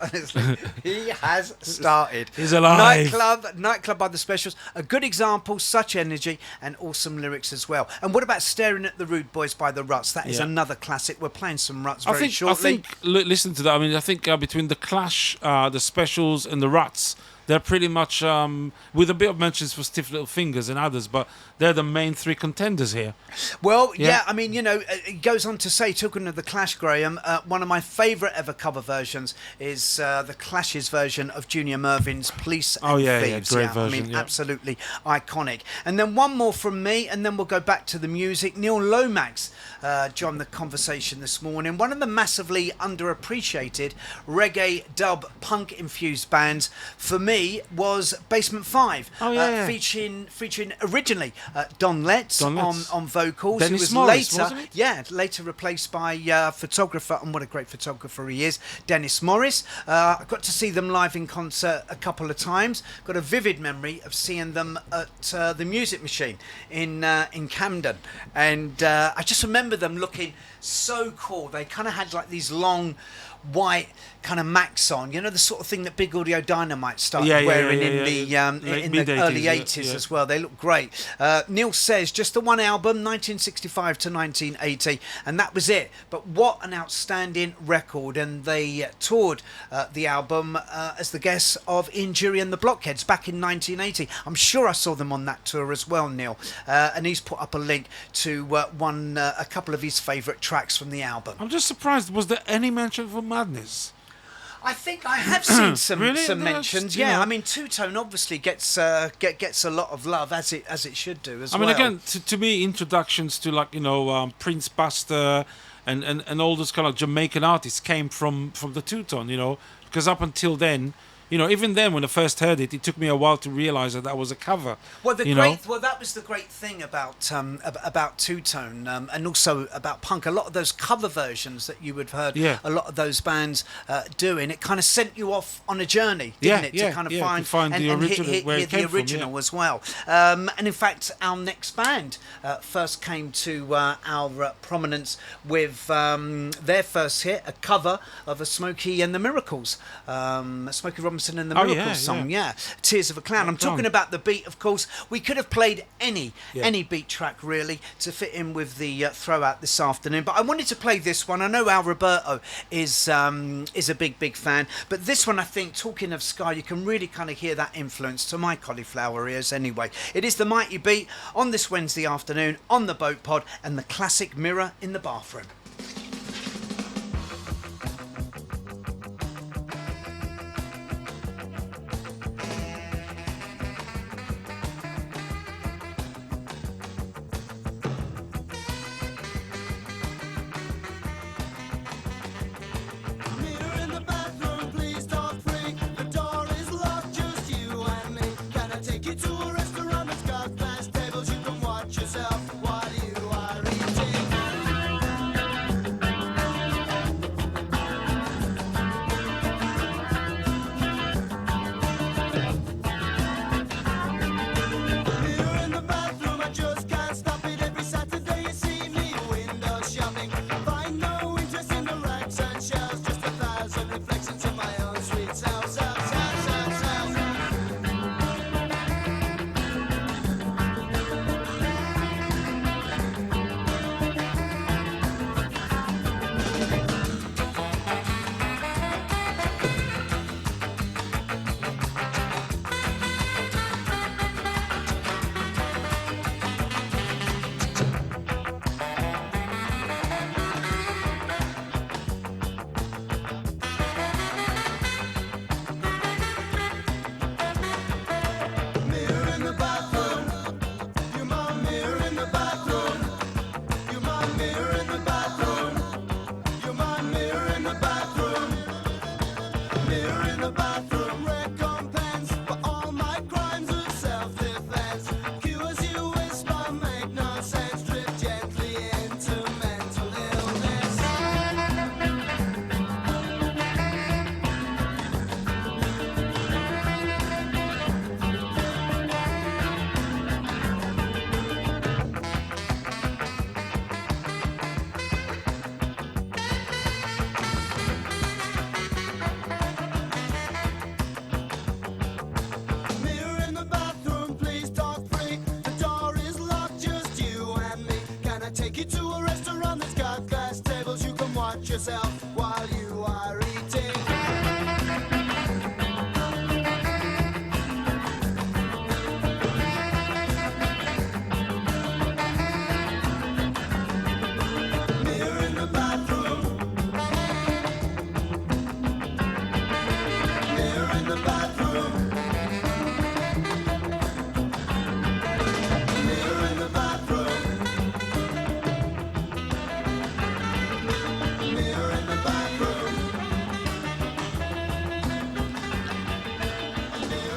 He has started. He's alive. Nightclub by the Specials. A good example, such energy and awesome lyrics as well. And what about Staring at the Rude Boys by the Ruts? That is another classic. We're playing some Ruts very shortly. I think listen to that. I mean, I think between the Clash, the Specials, and the Ruts, they're pretty much with a bit of mentions for Stiff Little Fingers and others, but they're the main three contenders here. Well, I mean, it goes on to say, talking of the Clash, Graham, one of my favourite ever cover versions is the Clash's version of Junior Mervin's Police and Thieves. Great version. I mean, absolutely iconic. And then one more from me, and then we'll go back to the music. Neil Lomax joined the conversation this morning. One of the massively underappreciated reggae, dub, punk-infused bands for me was Basement 5, featuring originally Don Letts on vocals. Dennis who was Morris, later, wasn't it? later replaced by photographer, and what a great photographer he is, Dennis Morris. I got to see them live in concert a couple of times. Got a vivid memory of seeing them at the Music Machine in Camden, and I just remember them looking so cool. They kind of had like these long white kind of Macs on, the sort of thing that Big Audio Dynamite started wearing in the early 80s as well. They look great. Neil says just the one album, 1965 to 1980, and that was it. But what an outstanding record. And they toured the album as the guests of Ian Jury and the Blockheads back in 1980. I'm sure I saw them on that tour as well, Neil. And he's put up a link to a couple of his favourite tracks from the album. I'm just surprised. Was there any mention for Madness? I think I have seen some Really? mentions. You know. I mean, Two Tone obviously gets a lot of love as it should do as well. I mean, again, to me, introductions to Prince Buster and all those kind of Jamaican artists came from the Two Tone, because up until then, even then when I first heard it, it took me a while to realise that was a cover. Well, know? that was the great thing about two-tone and also about punk. A lot of those cover versions that you would have heard, a lot of those bands doing, it kind of sent you off on a journey, didn't it? To kind of find the original, hear the original as well. And in fact, our next band first came to our prominence with their first hit, a cover of a Smokey and the Miracles, Smokey Robinson and the Miracles song, Tears of a Clown. I'm talking about the beat, of course. We could have played any beat track really to fit in with the throwout this afternoon, but I wanted to play this one. I know Al Roberto is a big fan, but this one, I think, talking of ska, you can really kind of hear that influence to my cauliflower ears anyway. It is the Mighty Beat on this Wednesday afternoon on the Boat Pod and the classic Mirror in the Bathroom. Yourself while you are eating. Mirror in the bathroom. Mirror in the bathroom. Mirror in the bathroom.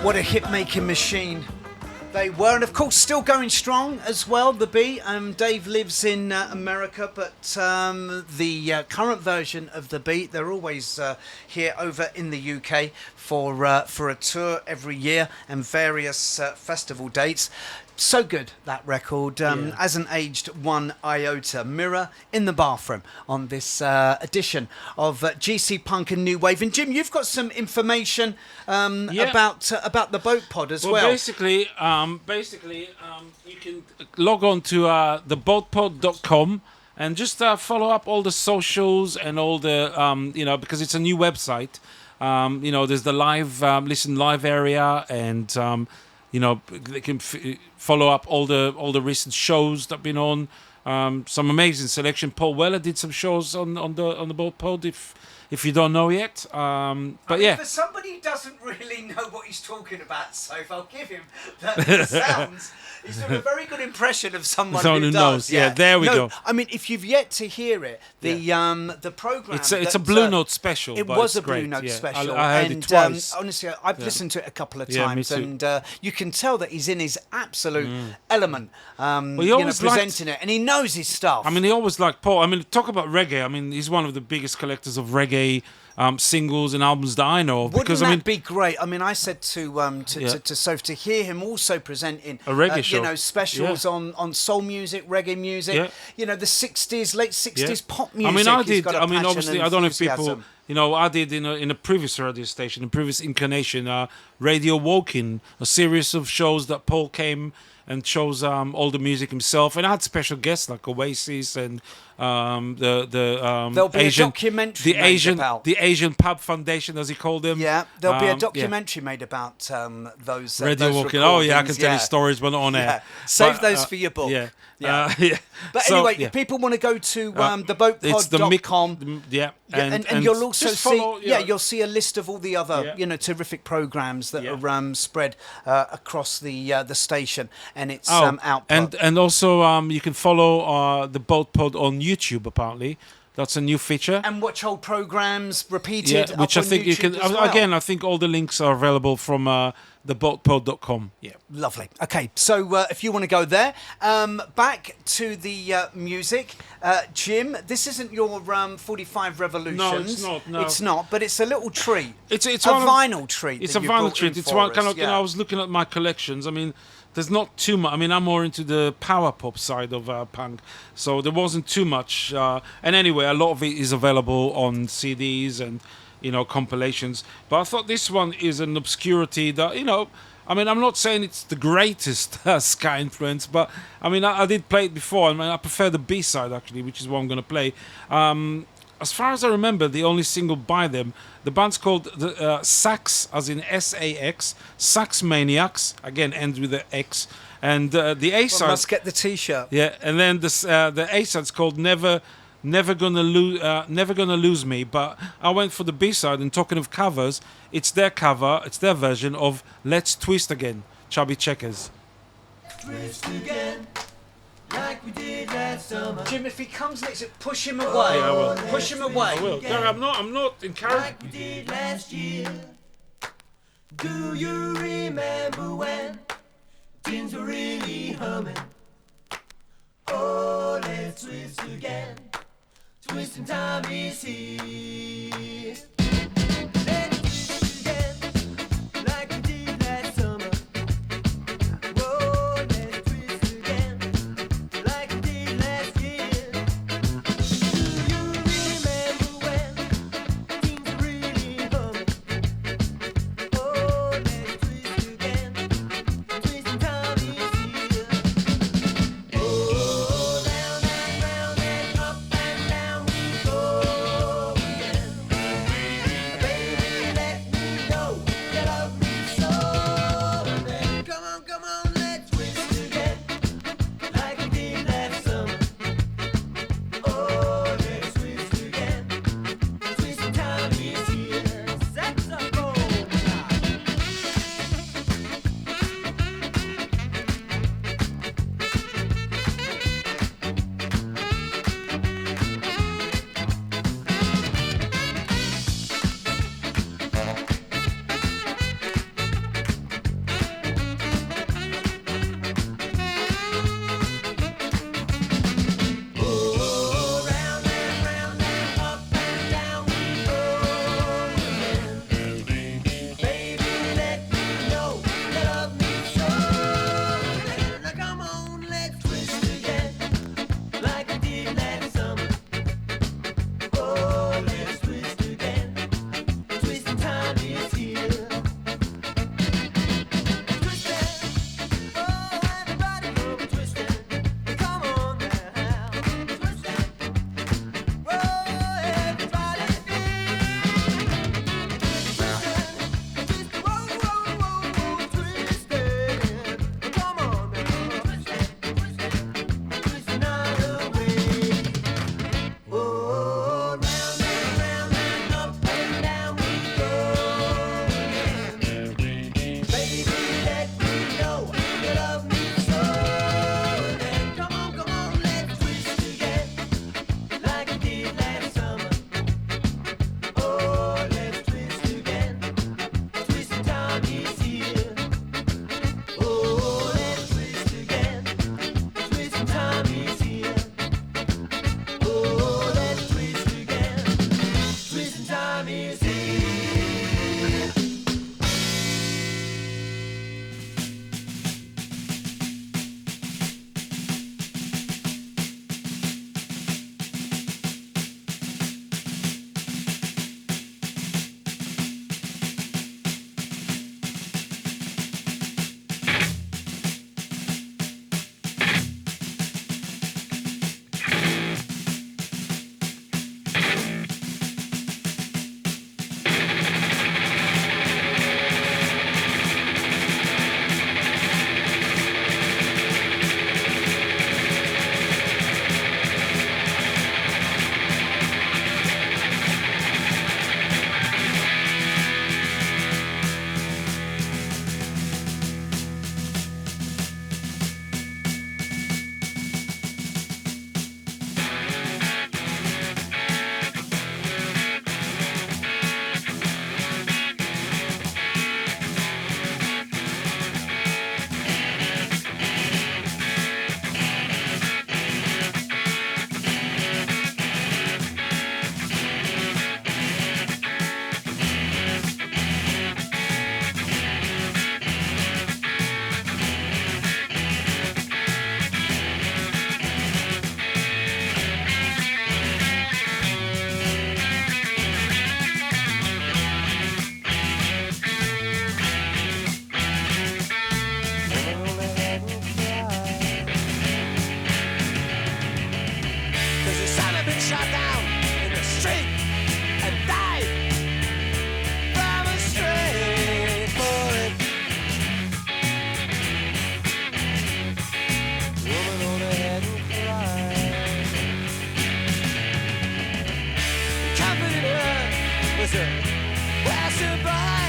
What a hit-making machine they were, and of course still going strong as well, the Beat. Dave lives in America, but the current version of the Beat, they're always here over in the UK for a tour every year and various festival dates. So good, that record. Hasn't aged one iota. Mirror in the Bathroom on this edition of GC Punk and New Wave. And Jim, you've got some information about the Boat Pod as well. Well, basically, you can log on to theboatpod.com and just follow up all the socials and all the, because it's a new website. There's the live, listen live area and... they can follow up all the recent shows that have been on. Some amazing selection. Paul Weller did some shows on the Boat Pod. If if you don't know yet. But I mean, yeah, for somebody who doesn't really know what he's talking about, so if I'll give him the sounds, he's doing a very good impression of someone Someone who who does. knows. Yeah, there we go. I mean, if you've yet to hear it, the program. it's a Blue Note special. It but was it's a Blue great, Note yeah. special. I heard and, it twice. Honestly, I've listened to it a couple of Yeah, me times, too. and you can tell that he's in his absolute element. he always presenting it, and he knows his stuff. I mean, he always liked Paul. I mean, talk about reggae. I mean, he's one of the biggest collectors of reggae singles and albums that I know of. Wouldn't Because that I mean, be great? I mean, I said to Soph to hear him also presenting A reggae show. you know, specials on soul music, reggae music. Yeah. You know, the '60s, late '60s yeah. pop music. I mean, I He's did. got a I mean, passion obviously, and I don't know if people. enthusiasm. You know, I did in a previous radio station, in previous incarnation, Radio Woking, a series of shows that Paul came and chose all the music himself, and I had special guests like Oasis and There'll be Asian, a documentary the made Asian, about. the Asian Pub Foundation, as he called them. Yeah, there'll be a Yeah. documentary made about those. Radio those Woking. Oh yeah, I can recordings, tell you yeah. stories, but not on air. Yeah. Save But, those for your book. Yeah, Yeah. yeah. But So, anyway, yeah. if people want to go to It's the theboatpod.com. yeah, And you'll also just see, follow, you'll see a list of all the other, Yeah. terrific programs that Yeah. are spread across the station, and it's Oh, output. and also you can follow the Boat Pod on YouTube. Apparently, that's a new feature. And watch old programs repeated. Yeah, which up I on think you YouTube can. as well. Again, I think all the links are available from theboatpod.com. Yeah. Lovely. Okay, so if you want to go there, back to the music, Jim. This isn't your 45 Revolutions. No, it's not, no. It's not, but it's a little treat. It's a one of- vinyl treat. It's that a you vinyl brought treat. in It's for one us, kind of. yeah. I was looking at my collections. I mean, there's not too much. I mean, I'm more into the power pop side of punk, so there wasn't too much. And anyway, a lot of it is available on CDs and compilations. But I thought this one is an obscurity that I mean, I'm not saying it's the greatest ska influence, but I mean, I did play it before. I mean, I prefer the B-side actually, which is what I'm going to play. As far as I remember, the only single by them, the band's called the Sax, as in S-A-X, Sax Maniacs. Again, ends with the X. And the A-side. Must get the T-shirt. Yeah, and then the A-side's called Never Gonna Lose Me. But I went for the B-side, and talking of covers, it's their cover, it's their version of Let's Twist Again, Chubby Checkers. Twist again, like we did last summer. Jim, if he comes next, push him away. Yeah, I will. Push him away. I will. No, I'm not encouraging. Like we did last year. Do you remember when things were really humming? Oh, let's twist again. Twisting time is here. Let's twist again, like we did last summer. Oh, let's twist again, like we did last year. Do you remember when things were really humming? Oh, let's twist again. Twisting time is here. Oh, round and round and up and down we go again. passing by,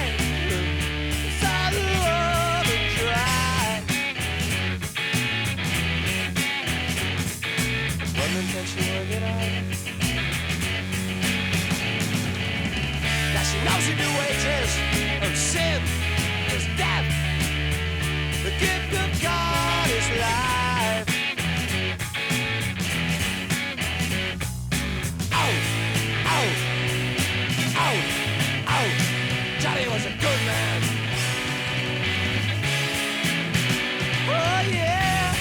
saw the woman cry. Wondering can she work it out? Now she knows the new wages of sin is death. The gift of God is life. Oh, oh, oh, oh. Johnny was a good man. Oh yeah.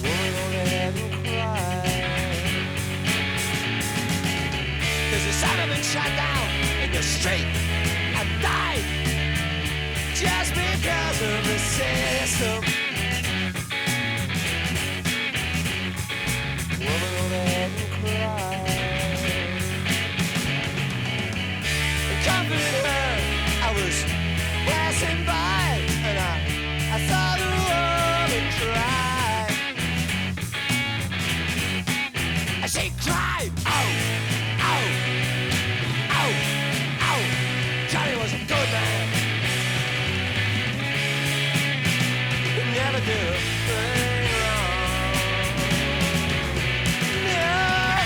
Woman on the head and cry. There's a son of been shot down in the street and died just because of the system. Woman on the head and cry. And comforted her, I was passing by, and I saw the woman cry. And she cried, oh, oh, oh, oh. Johnny was a good man. He never did a thing wrong. Yeah.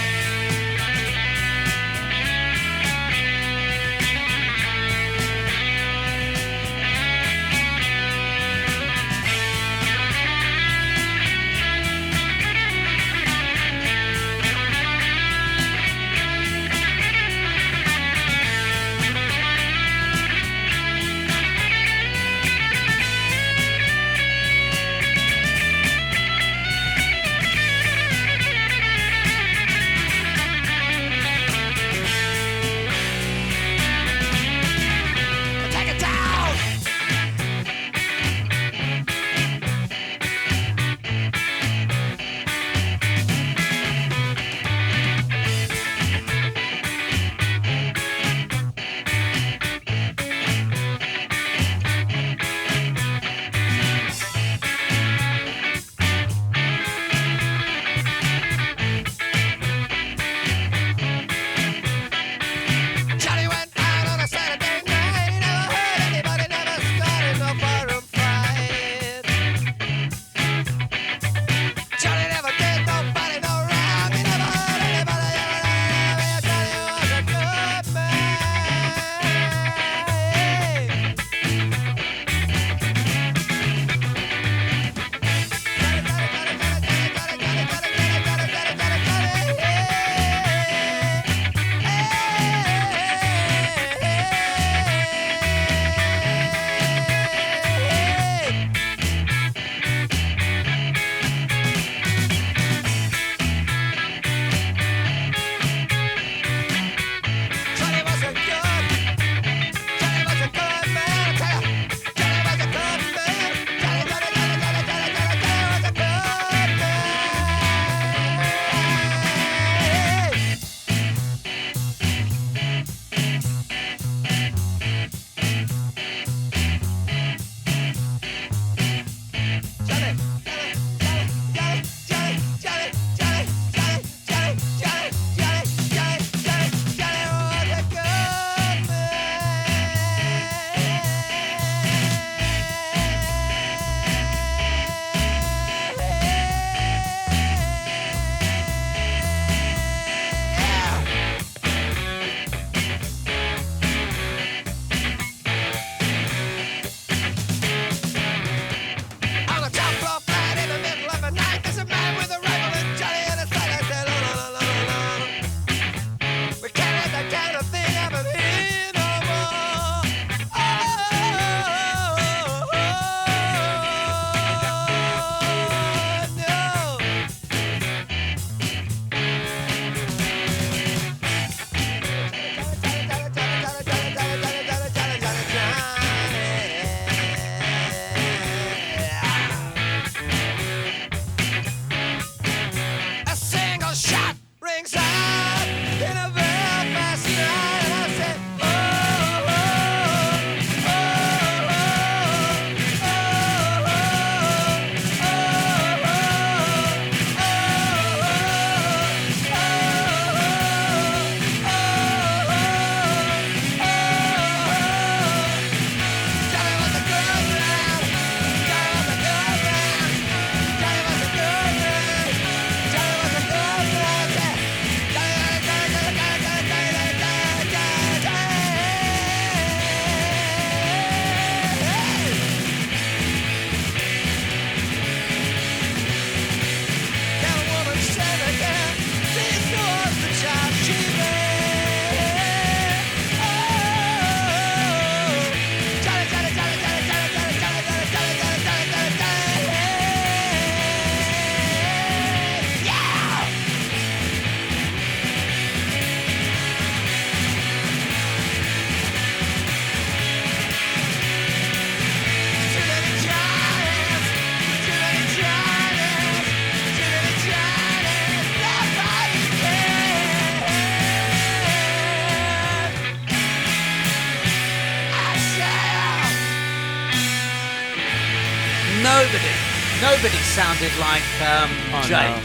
Nobody sounded like I Jake.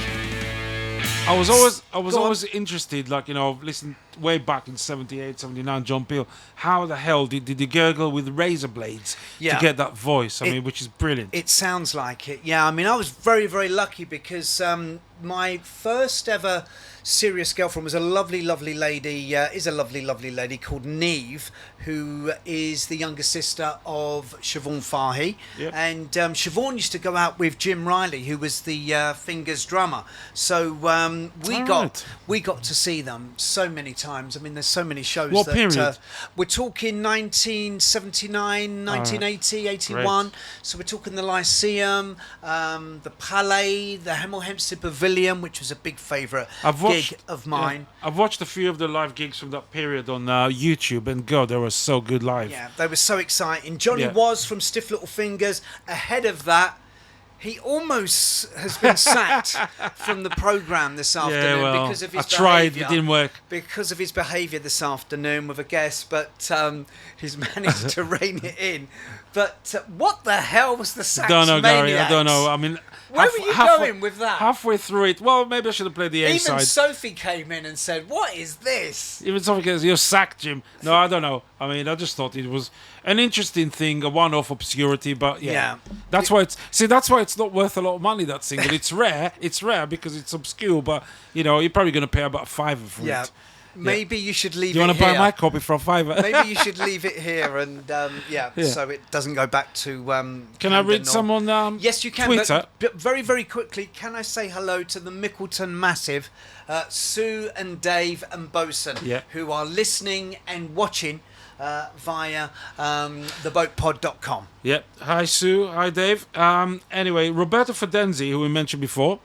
I was always Go on. always interested, like, you know, listen, way back in 78, 79, John Peel, how the hell did he gurgle with razor blades Yeah. to get that voice? I mean, which is brilliant. It sounds like it. Yeah, I mean, I was very, very lucky because my first ever serious girlfriend was a lovely, lovely lady, is a lovely, lovely lady called Neve, who is the younger sister of Siobhan Fahy. Yep. And Siobhan used to go out with Jim Riley, who was the Fingers drummer. So we got to see them so many times. I mean, there's so many shows. What that, period? we're talking 1979, 1980, 81. So we're talking the Lyceum, the Palais, the Hemel Hempstead Pavilion, which was a big favourite gig of mine. Yeah, I've watched a few of the live gigs from that period on YouTube, and God, they were so good live. Yeah, they were so exciting. Johnny Yeah. was from Stiff Little Fingers. Ahead of that, he almost has been sacked from the programme this afternoon well, because of his I tried, behaviour. it didn't work. Because of his behaviour this afternoon with a guest, but he's managed to rein it in. But what the hell was the sax Don't know, Gary. I Maniacs? don't know. I mean, Where were you going with that? Halfway through it, well, maybe I should have played the A Even side. Sophie came in and said, "What is this?" Even something goes, "You're sacked, Jim." No, I don't know. I mean, I just thought it was an interesting thing, a one-off obscurity, but yeah. That's why it's not worth a lot of money, that single. It's rare. It's rare because it's obscure, but you know, you're probably going to pay about a $5 for it. Maybe you should leave Do you it want to here. buy my copy for a $5? Maybe you should leave it here and Yeah. so it doesn't go back to. Can I read some on Yes, you can. Twitter? But very, very quickly, can I say hello to the Mickleton Massive, Sue and Dave and Bosun, Yeah. who are listening and watching via theboatpod.com. Yep. Hi, Sue. Hi, Dave. Anyway, Roberto Fidenzi, who we mentioned before,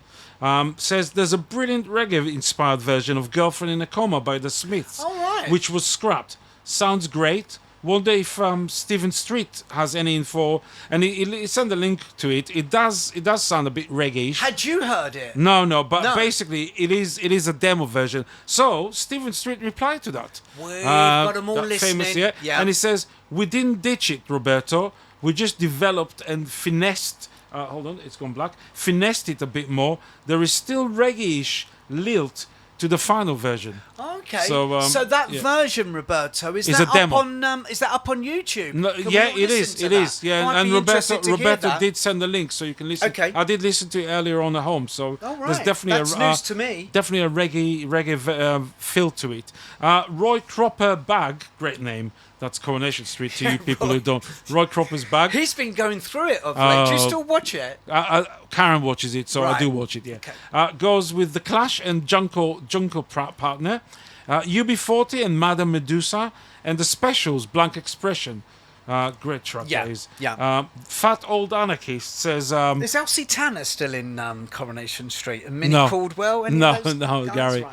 says there's a brilliant reggae-inspired version of Girlfriend in a Coma by the Smiths, All right. which was scrapped. Sounds great. Wonder if Stephen Street has any info, and he sent a link to it. It does sound a bit reggae-ish. Had you heard it? No, but No. basically it is a demo version. So Stephen Street replied to that. We've got 'em all that listening. Famous, yeah? Yeah. And he says, "We didn't ditch it, Roberto. We just developed and finessed." Hold on, it's gone black. Finessed it a bit more. There is still reggae-ish lilt to the final version. Okay. So, that yeah. version, Roberto, is It's that a demo. up on? Is that up on YouTube? No, Can we yeah, all it listen is. to It that? is. Yeah, I'd and be interested to hear Roberto that. did send the link, so you can listen. Okay. I did listen to it earlier on at home, so All right. there's definitely That's a news to me. Definitely a reggae feel to it. Roy Cropper Bag, great name. That's Coronation Street to you people who don't. Roy Cropper's Bag. He's been going through it of late. Do you Oh. still watch it? Karen watches it, so I Right. do watch it. Yeah, Okay. goes with the Clash and Jungle partner, UB40 and Madame Medusa, and the Specials Blank Expression. Great track. Yeah, that is. yeah. Fat Old Anarchist says. Is Elsie Tanner still in Coronation Street? And Minnie No. Caldwell? Any No, of those no, guys? Gary.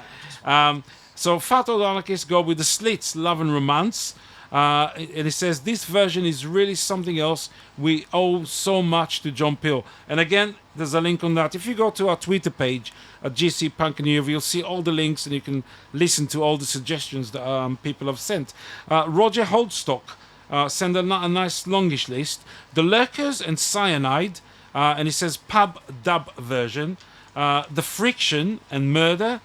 Right. So Fat Old Anarchist go with the Slits, Love and Romance. And he says this version is really something else. We owe so much to John Peel. And again, there's a link on that. If you go to our Twitter page at GC Punk and you'll see all the links and you can listen to all the suggestions that people have sent. Roger Holdstock sent a nice longish list. The Lurkers and Cyanide, and he says pub dub version. The Friction and Murder.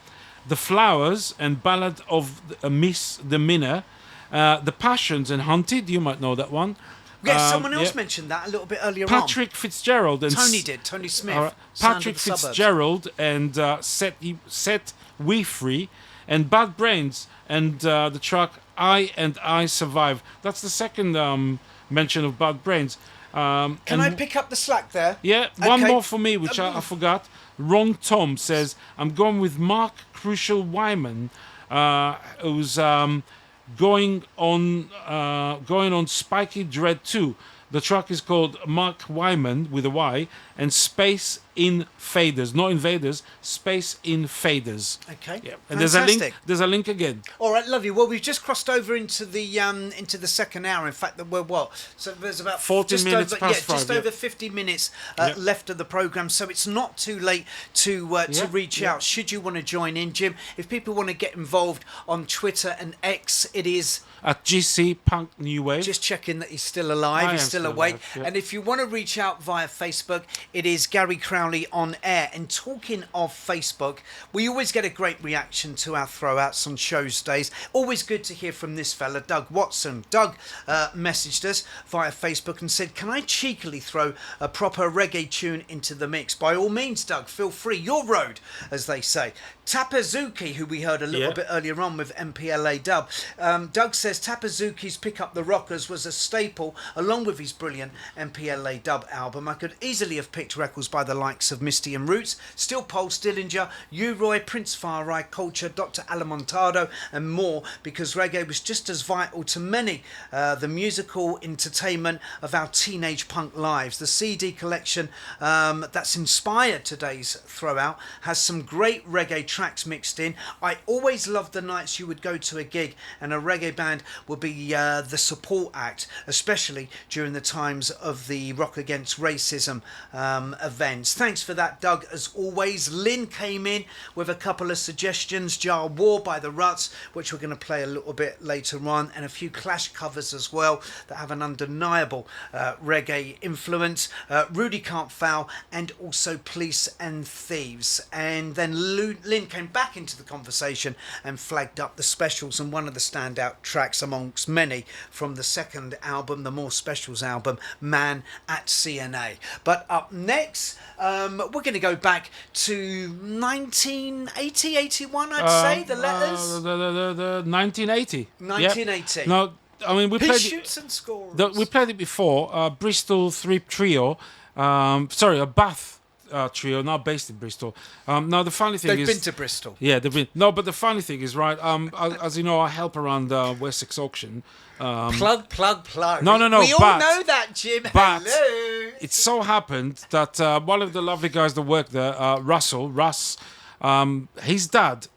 The Flowers and Ballad of Miss the Minner. The Passions and Hunted, you might know that one. Yes, someone else yeah. mentioned that a little bit earlier Patrick Fitzgerald and Tony did. Tony Smith. All right. Sound of Patrick the Suburbs. Fitzgerald and Set We Free, and Bad Brains and the track I Survive. That's the second mention of Bad Brains. Can I pick up the slack there? Yeah, one Okay. more for me, which I forgot. Ron Tom says, I'm going with Mark Crucial Wyman, who's going on Spiky Dread 2. The track is called Mark Wyman with a Y and Space Invaders, not invaders, Space Invaders. Okay. Yeah. And there's a link. Fantastic. There's a link again. All right, lovely. Well, we've just crossed over into the second hour. In fact, that we're what? So there's about 14 just minutes over, past just 5, over 50 minutes Yeah. left of the program. So it's not too late to reach out. Should you want to join in, Jim? If people want to get involved on Twitter and X, it is. At GC Punk New Wave. Just checking that he's still alive, he's am still still awake. alive, yeah. And if you want to reach out via Facebook, it is Gary Crowley on air. And talking of Facebook, we always get a great reaction to our throwouts on shows days. Always good to hear from this fella, Doug Watson. Doug messaged us via Facebook and said, can I cheekily throw a proper reggae tune into the mix? By all means, Doug, feel free. Your road, as they say. Tapazuki, who we heard a little bit earlier on with MPLA Dub. Doug says Tapazuki's Pick Up the Rockers was a staple along with his brilliant MPLA Dub album. I could easily have picked records by the likes of Misty and Roots, Still Paul Stillinger, U-Roy, Prince Far Right, Culture, Dr. Alamontado and more, because reggae was just as vital to many the musical entertainment of our teenage punk lives. The CD collection that's inspired today's throwout has some great reggae tracks mixed in. I always loved the nights you would go to a gig and a reggae band would be the support act, especially during the times of the Rock Against Racism events. Thanks for that, Doug, as always. Lynn came in with a couple of suggestions. Jar War by the Ruts, which we're going to play a little bit later on, and a few Clash covers as well that have an undeniable reggae influence. Rudy Can't Foul, and also Police and Thieves. And then Lynn came back into the conversation and flagged up the specials, and one of the standout tracks amongst many from the second album, the More Specials album, Man at CNA. But up next, we're going to go back to 1980, 81, I'd say, the letters. The 1980. 1980. Yep. No, I mean, we He played shoots and scores. we played it before. Bristol 3 Trio. A Bath trio, now based in Bristol. Now the funny thing They've is, been to Bristol. Yeah, they've been. No, but the funny thing is, right? As you know, I help around Wessex Auction. Plug. No. We all but- know that, Jim. but- Hello. It so happened that one of the lovely guys that work there, Russ, his dad,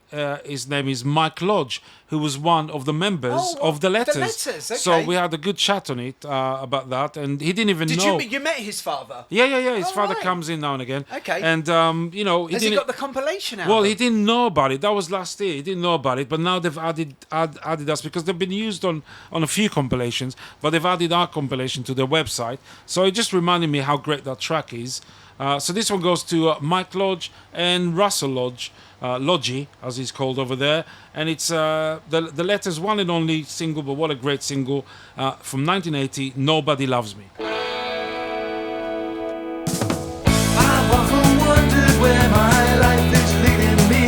his name is Mike Lodge, who was one of the members of the Letters. The Letters, okay. So we had a good chat on it about that, and he didn't even Did know. you met his father? Yeah. His Oh, father right. comes in now and again. Okay. And Has he didn't. got the compilation album? Well, he didn't know about it. That was last year. He didn't know about it, but now they've added us because they've been used on a few compilations, but they've added our compilation to their website. So it just reminded me how great that track is. So this one goes to Mike Lodge and Russell Lodge, Lodgy, as he's called over there, and it's the Letters' one and only single, but what a great single from 1980, Nobody Loves Me. I've often wondered where my life is leading me.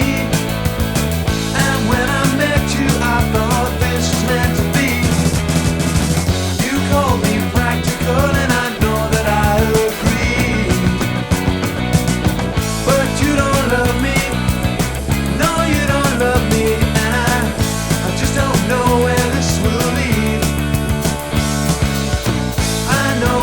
And when I met you, I thought this was meant to be. You called me practical, and I know that I agree. But you don't love me. No, you don't love me. And I just don't know where this will lead. I know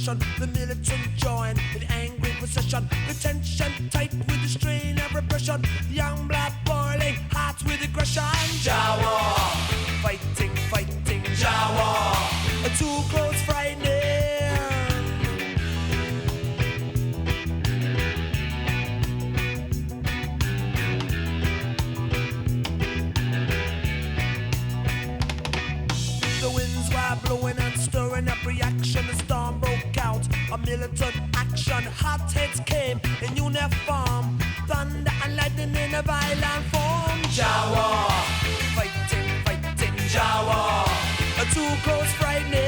oppression. The militant join in angry procession. The tension tight with the strain of repression. Young blood boiling, hearts with aggression. Jawa, fighting, fighting, Jawa. Too close, frightening. The winds were blowing and stirring up reaction. The storm broke out. A militant action. Hot heads came in uniform. Thunder and lightning in a violent form. Jawa, fighting, fighting, Jawa. Too close, frightening.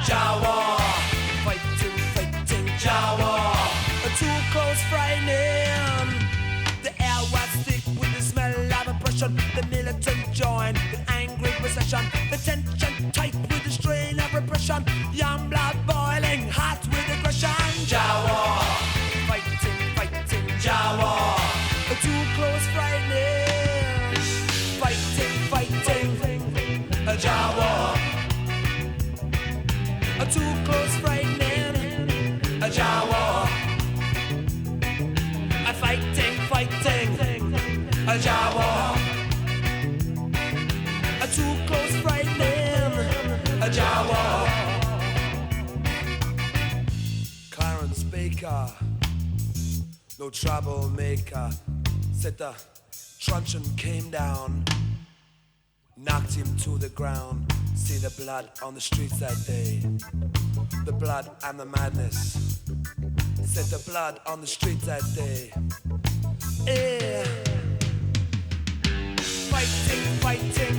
Jawa, fighting, fighting, Jawa. Too close, frightening. The air was thick with the smell of oppression. The militant joined in angry procession. The tension tight with the strain of repression. Young blood boiling, hot with aggression. Jawa, fighting, fighting, Jawa. Too close, frightening. Fighting, fighting, Jawa. Too close, frightening, Jawa. Fighting, fighting, Jawa. Too close, frightening, Jawa. Clarence Baker, no troublemaker. Said the truncheon came down, knocked him to the ground. See the blood on the streets that day. The blood and the madness. Said the blood on the streets that day. Yeah. Fighting, fighting,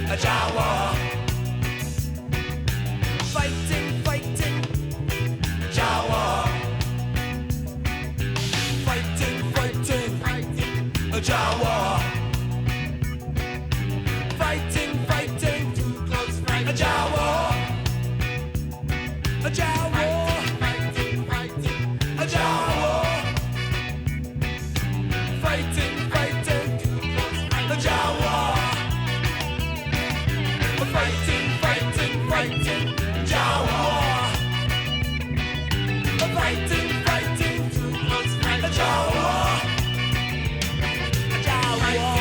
a Jawa. Fighting, fighting, Jawa. Fighting, fighting, a Jawa. Fighting, fighting, a Jawa. A Jawa. Fighting, fighting, a Jawa. Fighting, fighting, a Jawa. Fighting, fighting, fighting, Jawa. Fighting, fighting, a Jawa. A Jawa.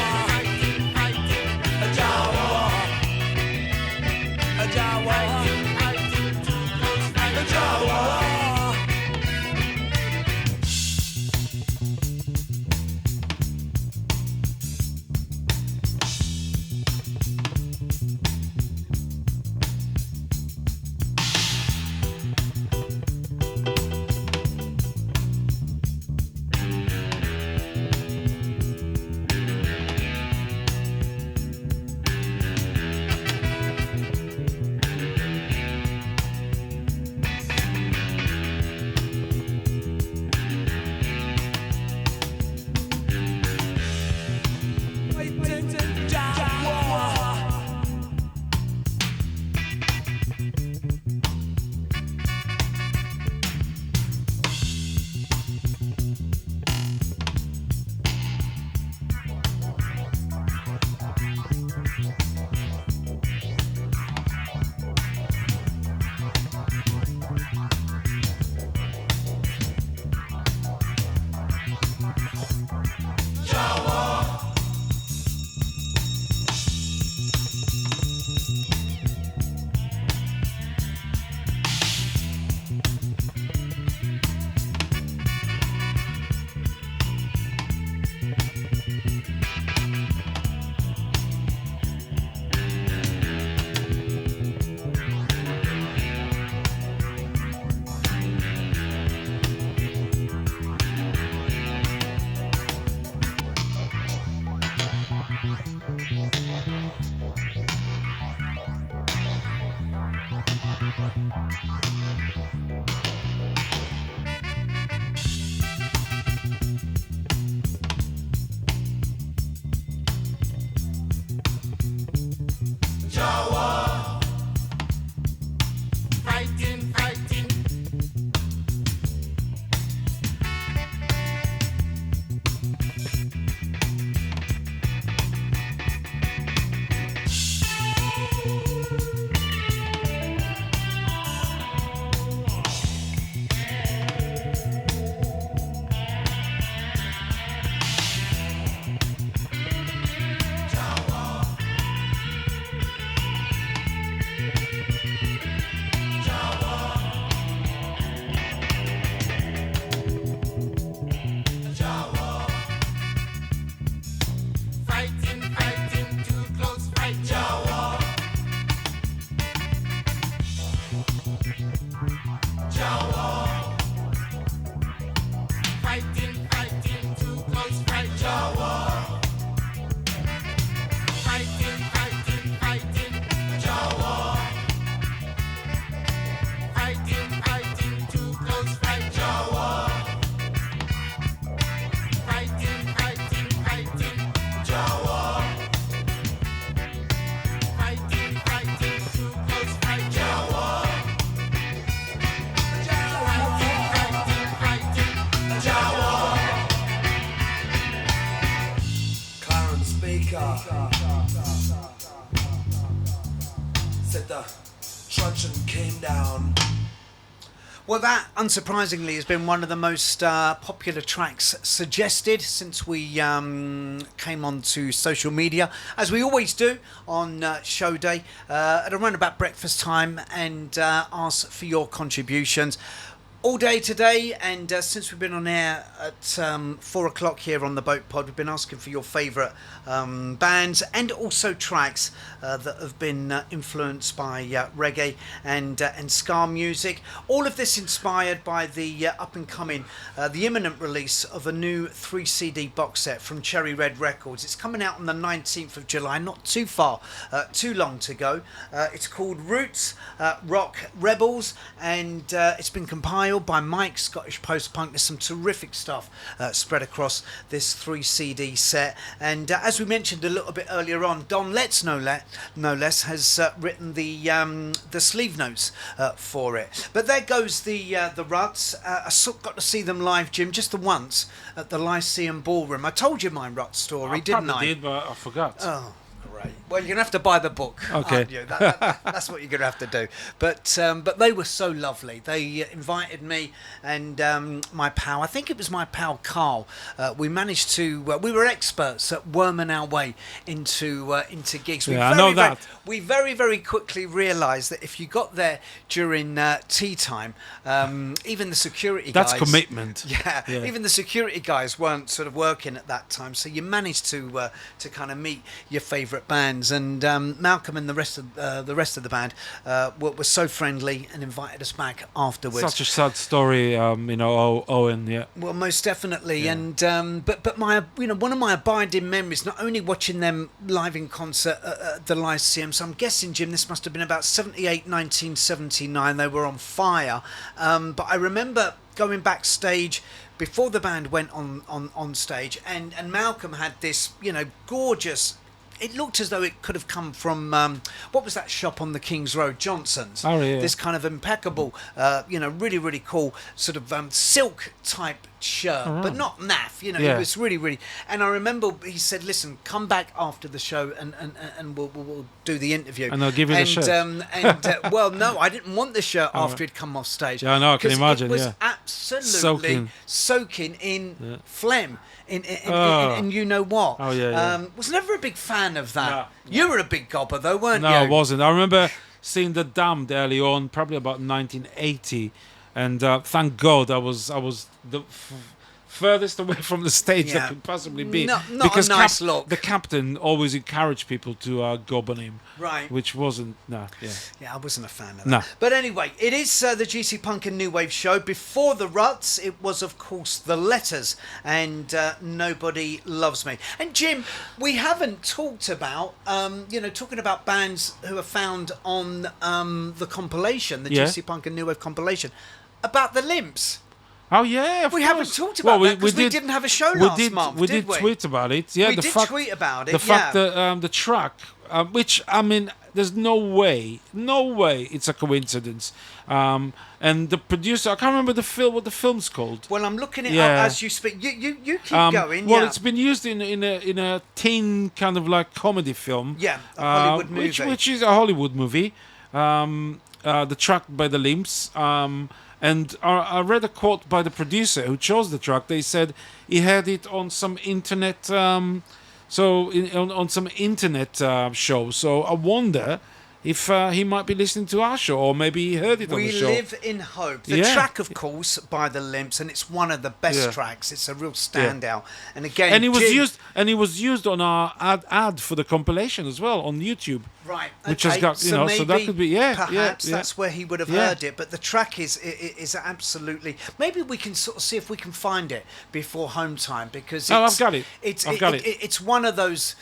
Jamaica. Said the truncheon came down. Well, that, unsurprisingly, has been one of the most popular tracks suggested since we came onto social media, as we always do on show day, at around about breakfast time, and ask for your contributions. All day today, and since we've been on air at 4 o'clock here on the Boat Pod, we've been asking for your favourite bands and also tracks that have been influenced by reggae and ska music. All of this inspired by the up-and-coming, the imminent release of a new 3 CD box set from Cherry Red Records. It's coming out on the 19th of July, not too long to go. It's called Roots, Rock Rebels, and it's been compiled by Mike, Scottish post-punk. There's some terrific stuff spread across this 3 CD set, and as we mentioned a little bit earlier on, Don Letts, no less, has written the sleeve notes for it. But there goes the Ruts. I got to see them live, Jim, just the once at the Lyceum Ballroom. I told you my Rut story, didn't I? I did, but I forgot. Oh, great. Well, you're going to have to buy the book, okay. aren't you? That's what you're going to have to do. But they were so lovely. They invited me and my pal, I think it was my pal Carl. We managed to, we were experts at worming our way into gigs. I know that. We very, very quickly realised that if you got there during tea time, even the security guys... That's commitment. Yeah, even the security guys weren't sort of working at that time. So you managed to kind of meet your favourite bands, and Malcolm and the rest of the band were so friendly and invited us back afterwards. Such a sad story, Owen. Yeah. Well, most definitely, and but my one of my abiding memories, not only watching them live in concert at the Lyceum. So I'm guessing, Jim, this must have been about 1979. They were on fire, but I remember going backstage before the band went on stage, and Malcolm had this gorgeous. It looked as though it could have come from what was that shop on the King's Road, Johnson's. Oh, yeah. This kind of impeccable, really, really cool sort of silk type shirt, but not naff. It was really, really. And I remember he said, "Listen, come back after the show, and we'll do the interview." And I'll give you the shirt. Well, no, I didn't want the shirt after he'd come off stage. Yeah, I know. I can imagine. It was absolutely soaking in phlegm. In you know what? Oh yeah. Was never a big fan of that. No. You were a big gobber though, weren't you? No, I wasn't. I remember seeing The Damned early on, probably about 1980, and thank God I was the furthest away from the stage that could possibly be. Not because a nice look. The captain always encouraged people to gob on him. Right. Which wasn't, Yeah, I wasn't a fan of that. No. But anyway, it is the GC Punk and New Wave show. Before the Ruts, it was, of course, the Letters and Nobody Loves Me. And Jim, we haven't talked about, talking about bands who are found on the compilation, the GC Punk and New Wave compilation, about the Limps. Oh yeah, we haven't talked about that because we didn't have a show last month. We did tweet about it. Yeah, we did tweet about it. The fact that the track, which I mean, there's no way it's a coincidence. And the producer, I can't remember what the film's called. Well, I'm looking it up as you speak. You keep going. Well, it's been used in a teen kind of like comedy film. Yeah, a Hollywood movie. Which is a Hollywood movie. The track by the Limps. And I read a quote by the producer who chose the track. They said he had it on some internet, on some internet show. So I wonder if he might be listening to our show, or maybe he heard it on the show. We live in hope. The track, of course, by the Limps, and it's one of the best tracks. It's a real standout. And again, and it was used on our ad for the compilation as well on YouTube. Right, which has got so that could be perhaps that's where he would have heard it. But the track is absolutely. Maybe we can sort of see if we can find it before home time, because I've got it. It's one of those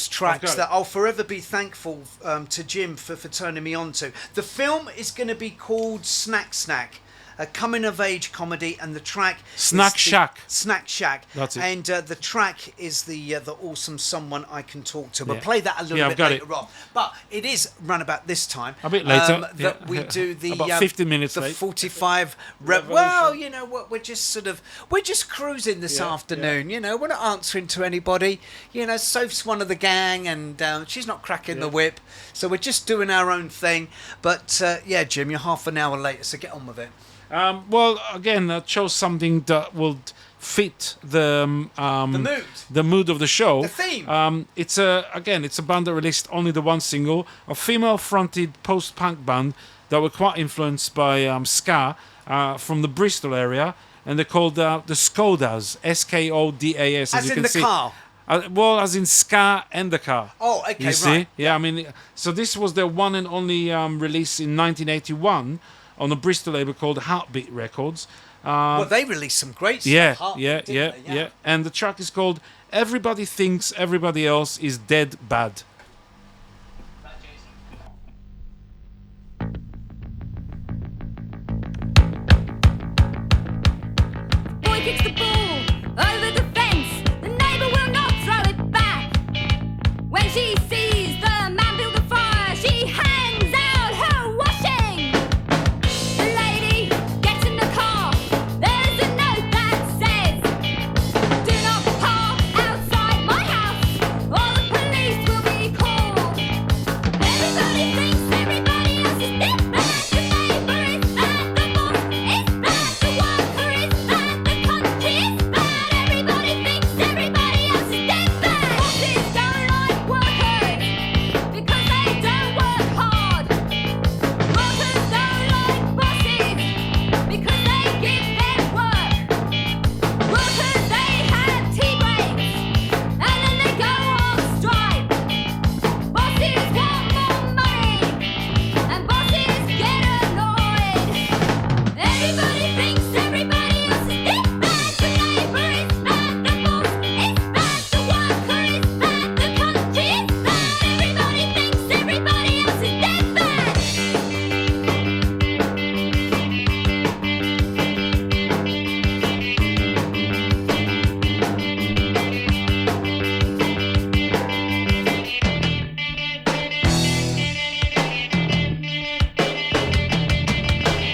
tracks that I'll forever be thankful to Jim for turning me on to. The film is going to be called Snack Snack. a coming-of-age comedy, and the track Snack is Shack. Snack Shack. That's it. And the track is the awesome Someone I Can Talk To. We'll Yeah. play that a little Yeah, I've bit got later on. But it is run about this time. A bit later, that yeah. we do the About 15 minutes the late. 45. Well, you know what? We're just cruising this afternoon. You know, we're not answering to anybody. You know, Soph's one of the gang, and she's not cracking the whip. So we're just doing our own thing. But yeah, Jim, you're half an hour later, so get on with it. Well, again, I chose something that will fit the mood of the show. The theme. It's a band that released only the one single, a female-fronted post-punk band that were quite influenced by ska from the Bristol area, and they're called the Skodas, Skodas, As you in can the see. car. Well, as in ska and the car. Oh, okay, You see? right. Yeah, I mean, so this was their one and only release in 1981 on a Bristol label called Heartbeat Records. Well, they released some great stuff. Yeah, Heartbeat, yeah, didn't yeah, they? yeah. And the track is called Everybody Thinks Everybody Else Is Dead Bad. Boy kicks the ball over the fence. The neighbour will not throw it back. When she sees the man build a fire, she hangs out her washing. The lady gets in the car. There's a note that says, "Do not park outside my house, or the police will be called." Everybody thinks everybody else is dead bad. The neighbour is bad, the boss is bad, the worker is bad, the country is bad. Everybody thinks everybody else is dead bad. Bosses don't like workers because they don't work hard. Workers don't like bosses because they give them work. Workers, they have tea breaks and then they go on strike. Bosses want more money and bosses get annoyed. Everybody thinks everybody else is dead bad. The neighbour is bad, the boss is bad, the worker is bad, the country is bad. Everybody thinks everybody else is dead bad.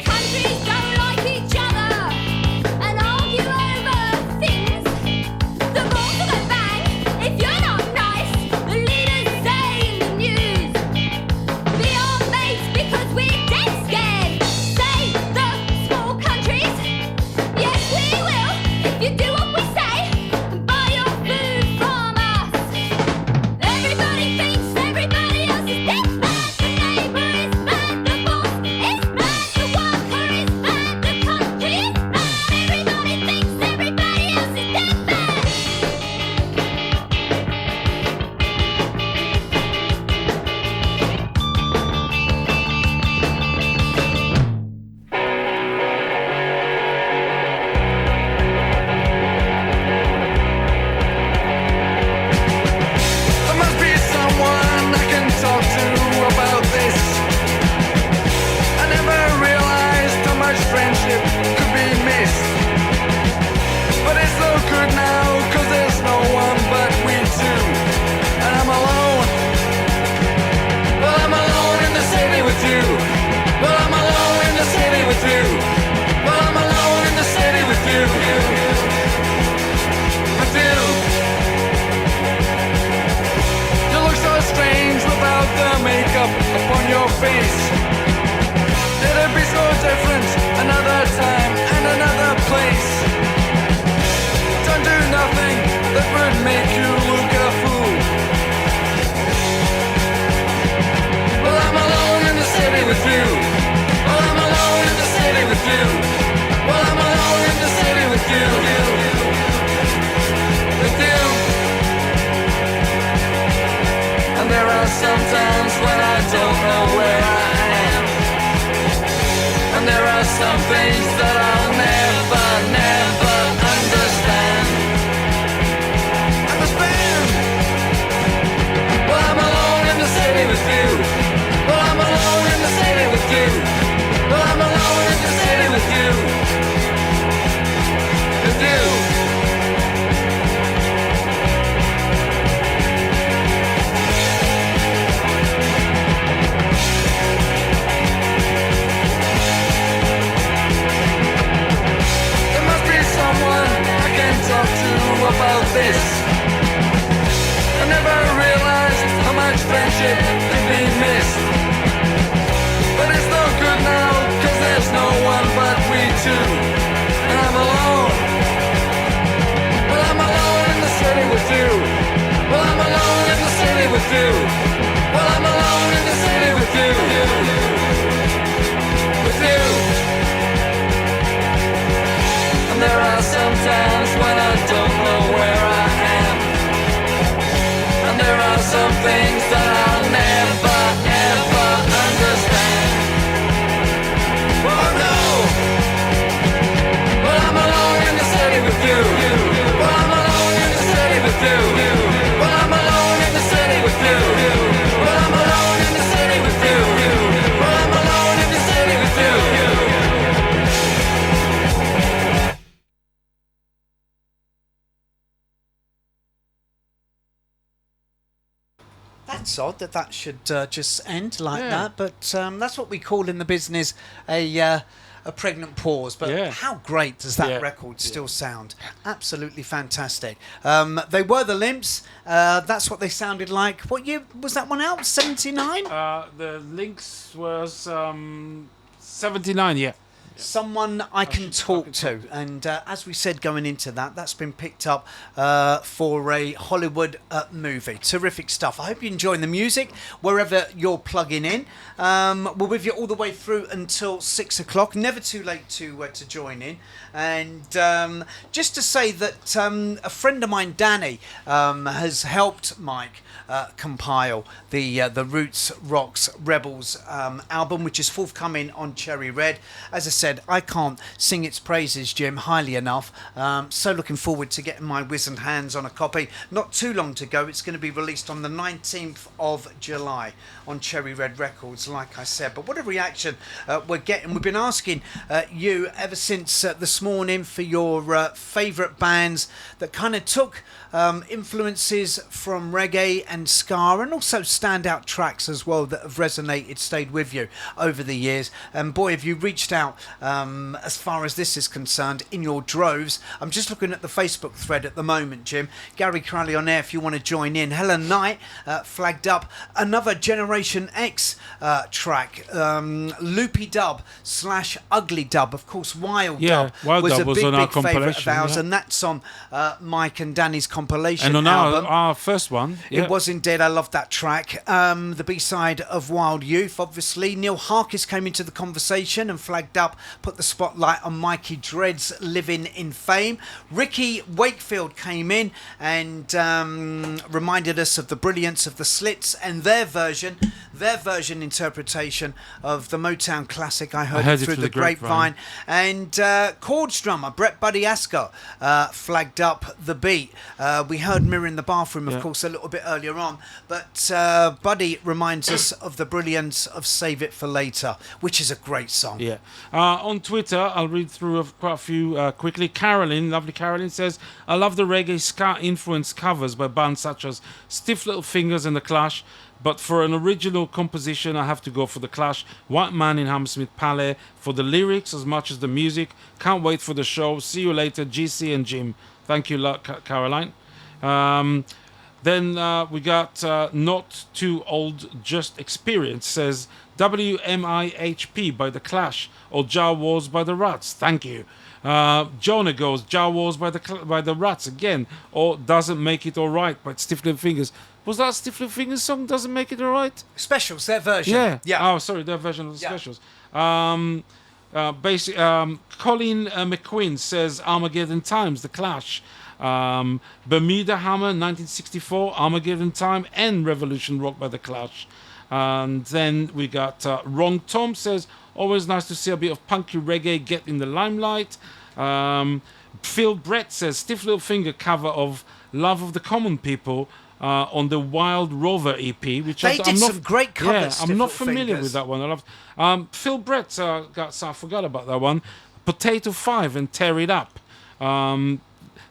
Countries don't like each other and argue over things. The rules are the bang. If you're not nice, the leaders say in the news. Be our mates because we're dead scared. Say the small countries. Yes, we will if you do what we say and buy your food from us. Everybody thinks everybody else is dead bad. The neighbour is bad, the boss is bad, the worker is bad, the country is bad. Everybody thinks everybody else is dead bad. There must be someone I can talk to about this. I never realized how much friendship could be missed. But it's no good now, 'cause there's no one but we two. And I'm alone. Well, I'm alone in the city with you. Well, I'm alone in the city with you. Well, I'm alone in the city with you. With you. You look so strange without the makeup upon your face. It'd be so different another time and another place. Don't do nothing that would make you look a fool. Well, I'm alone in the city with you. Well, I'm alone in the city with you. Well, I'm alone in the city with you. With you. And there are some times when I don't know where I am. And there are some things that I'll never, never understand. Understand? Well, I'm alone in the city with you. Well, I'm alone in the city with you. Well, I'm alone in the city with you. never realized how much friendship is being missed. But it's no good now, cause there's no one but we two. And I'm alone. Well, I'm alone in the city with you. Well, I'm alone in the city with you. Well, I'm alone in the city with you. With you. And there are some times when I don't know where I am. And there are some things that I'll never, ever understand. Oh no! Well, I'm alone in the city with you. Well, I'm alone in the city with you. Well, I'm alone in the city with you. Well, I'm alone in the city with you. Well, I'm alone in the city with you. That's odd that should just end like that, but that's what we call in the business a pregnant pause. But how great does that record still sound? Absolutely fantastic. They were the Limps. That's what they sounded like. What year was that one out? 79? The Lynx was 79, yeah. Someone I can talk to, and as we said going into that's been picked up for a Hollywood movie. Terrific stuff. I hope you're enjoying the music wherever you're plugging in. We're with you all the way through until 6 o'clock. Never too late to join in. And just to say that a friend of mine, Danny, has helped Mike compile the Roots Rocks Rebels album, which is forthcoming on Cherry Red. As I said, I can't sing its praises, Jim, highly enough. So looking forward to getting my wizened hands on a copy. Not too long to go. It's going to be released on the 19th of July on Cherry Red Records, like I said. But what a reaction we're getting. We've been asking you ever since this morning for your favourite bands that kind of took influences from reggae and ska, and also standout tracks as well that have resonated, stayed with you over the years. And boy, have you reached out as far as this is concerned in your droves. I'm just looking at the Facebook thread at the moment, Jim. Gary Crowley on air if you want to join in. Helen Knight flagged up another Generation X track, Loopy Dub / Ugly Dub. Of course, Wild Dub was a big favourite of ours, and that's on Mike and Danny's compilation and on album. our first one. It was indeed. I love that track. The B-side of Wild Youth, obviously. Neil Harkis came into the conversation and flagged up, put the spotlight on Mikey Dread's Living in Fame. Ricky Wakefield came in and reminded us of the brilliance of the Slits and their version interpretation of the Motown classic I Heard It Through the Grapevine. And chords drummer Brett Buddy Ascot flagged up the beat. We heard Mirror in the Bathroom, of course, a little bit earlier on, but Buddy reminds us of the brilliance of Save It for Later, which is a great song. Yeah. On Twitter, I'll read through quite a few quickly. Carolyn, lovely Carolyn, says, I love the reggae ska influenced covers by bands such as Stiff Little Fingers and The Clash, but for an original composition, I have to go for The Clash, White Man in Hammersmith Palais, for the lyrics as much as the music. Can't wait for the show. See you later, GC and Jim. Thank you, Caroline. Then we got Not Too Old, Just Experience, says WMIHP by The Clash or Jar Wars by The Ruts. Thank you. Jonah goes Jar Wars by the Ruts again, or Doesn't Make It Alright by Stiff Little Fingers. Was that Stiff Little Fingers song, Doesn't Make It Alright? Specials, their version. Yeah. Oh, sorry, their version of the Specials. Colin McQueen says Armageddon Times, The Clash. Bermuda Hammer, 1964, Armageddon Time, and Revolution Rock by The Clash. And then we got Wrong Tom says, always nice to see a bit of punky reggae get in the limelight. Phil Brett says, Stiff Little Finger cover of Love of the Common People on the Wild Rover EP, which I'm not, some great covers. Yeah, I'm not familiar with that one. I love Phil Brett. I forgot about that one. Potato 5 and Tear It Up.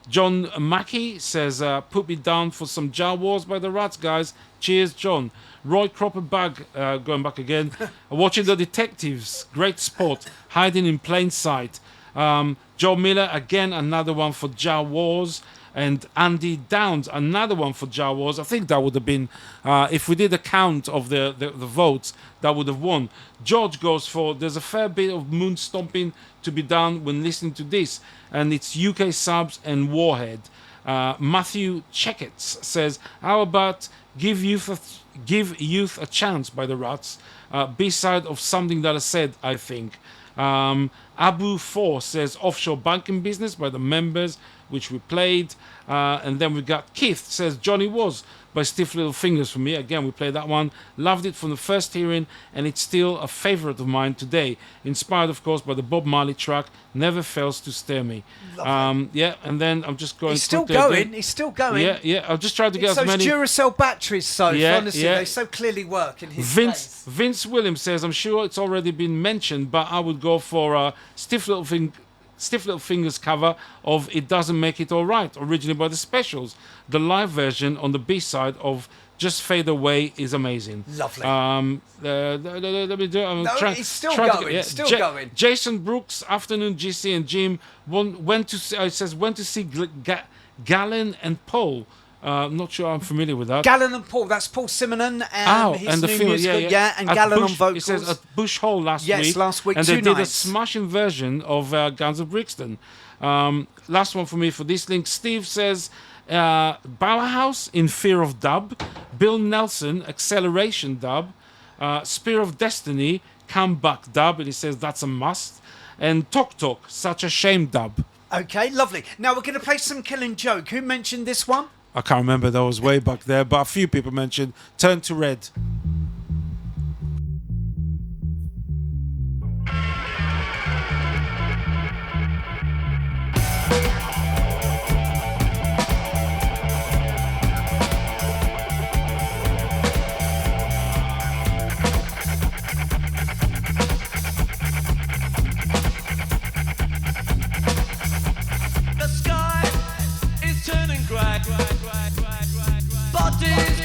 John Mackey says, put me down for some Jar Wars by the Rats, guys. Cheers, John. Roy Cropper Bug, going back again. Watching the Detectives, great sport. Hiding in plain sight. Joe Miller, again, another one for Jar Wars. And Andy Downs, another one for Jawas. I think that would have been, if we did a count of the votes, that would have won. George goes for, there's a fair bit of moon stomping to be done when listening to this. And it's UK Subs and Warhead. Matthew Checketts says, how about Give Youth a Chance by the Ruts? B-side of Something That I Said, I think. Abu 4 says Offshore Banking Business by the Members, which we played. And then we got Keith says Johnny Was by Stiff Little Fingers for me. Again, we played that one. Loved it from the first hearing, and it's still a favorite of mine today. Inspired, of course, by the Bob Marley track Never Fails to Stir Me. Yeah, and then I'm just going. He's still going. He's still going. Yeah. I'll just try to get so as many. Duracell batteries, so Yeah, honestly, yeah. they so clearly work in his case. Vince Williams says, I'm sure it's already been mentioned, but I would go for Stiff Little Fingers cover of It Doesn't Make It Alright, originally by the Specials. The live version on the B-side of Just Fade Away is amazing. Lovely. Let me do it. He's still going. Still going. Jason Brooks, Afternoon GC and Jim went to see Gallon and Paul. I'm not sure I'm familiar with that. Gallon and Paul, that's Paul Simonon and his the new film, musical, and At Gallon Bush, on vocals. It says at Bush Hall last week. Yes, last week, and 2 they did a nights. smashing version of Guns of Brixton. Last one for me for this link. Steve says Bauhaus in Fear of Dub, Bill Nelson Acceleration Dub, Spear of Destiny Comeback Dub, and he says that's a must, and Tok Tok Such a Shame Dub. Okay, lovely. Now we're going to play some Killing Joke. Who mentioned this one? I can't remember, that was way back there, but a few people mentioned Turn to Red. The sky is turning grey. Bodies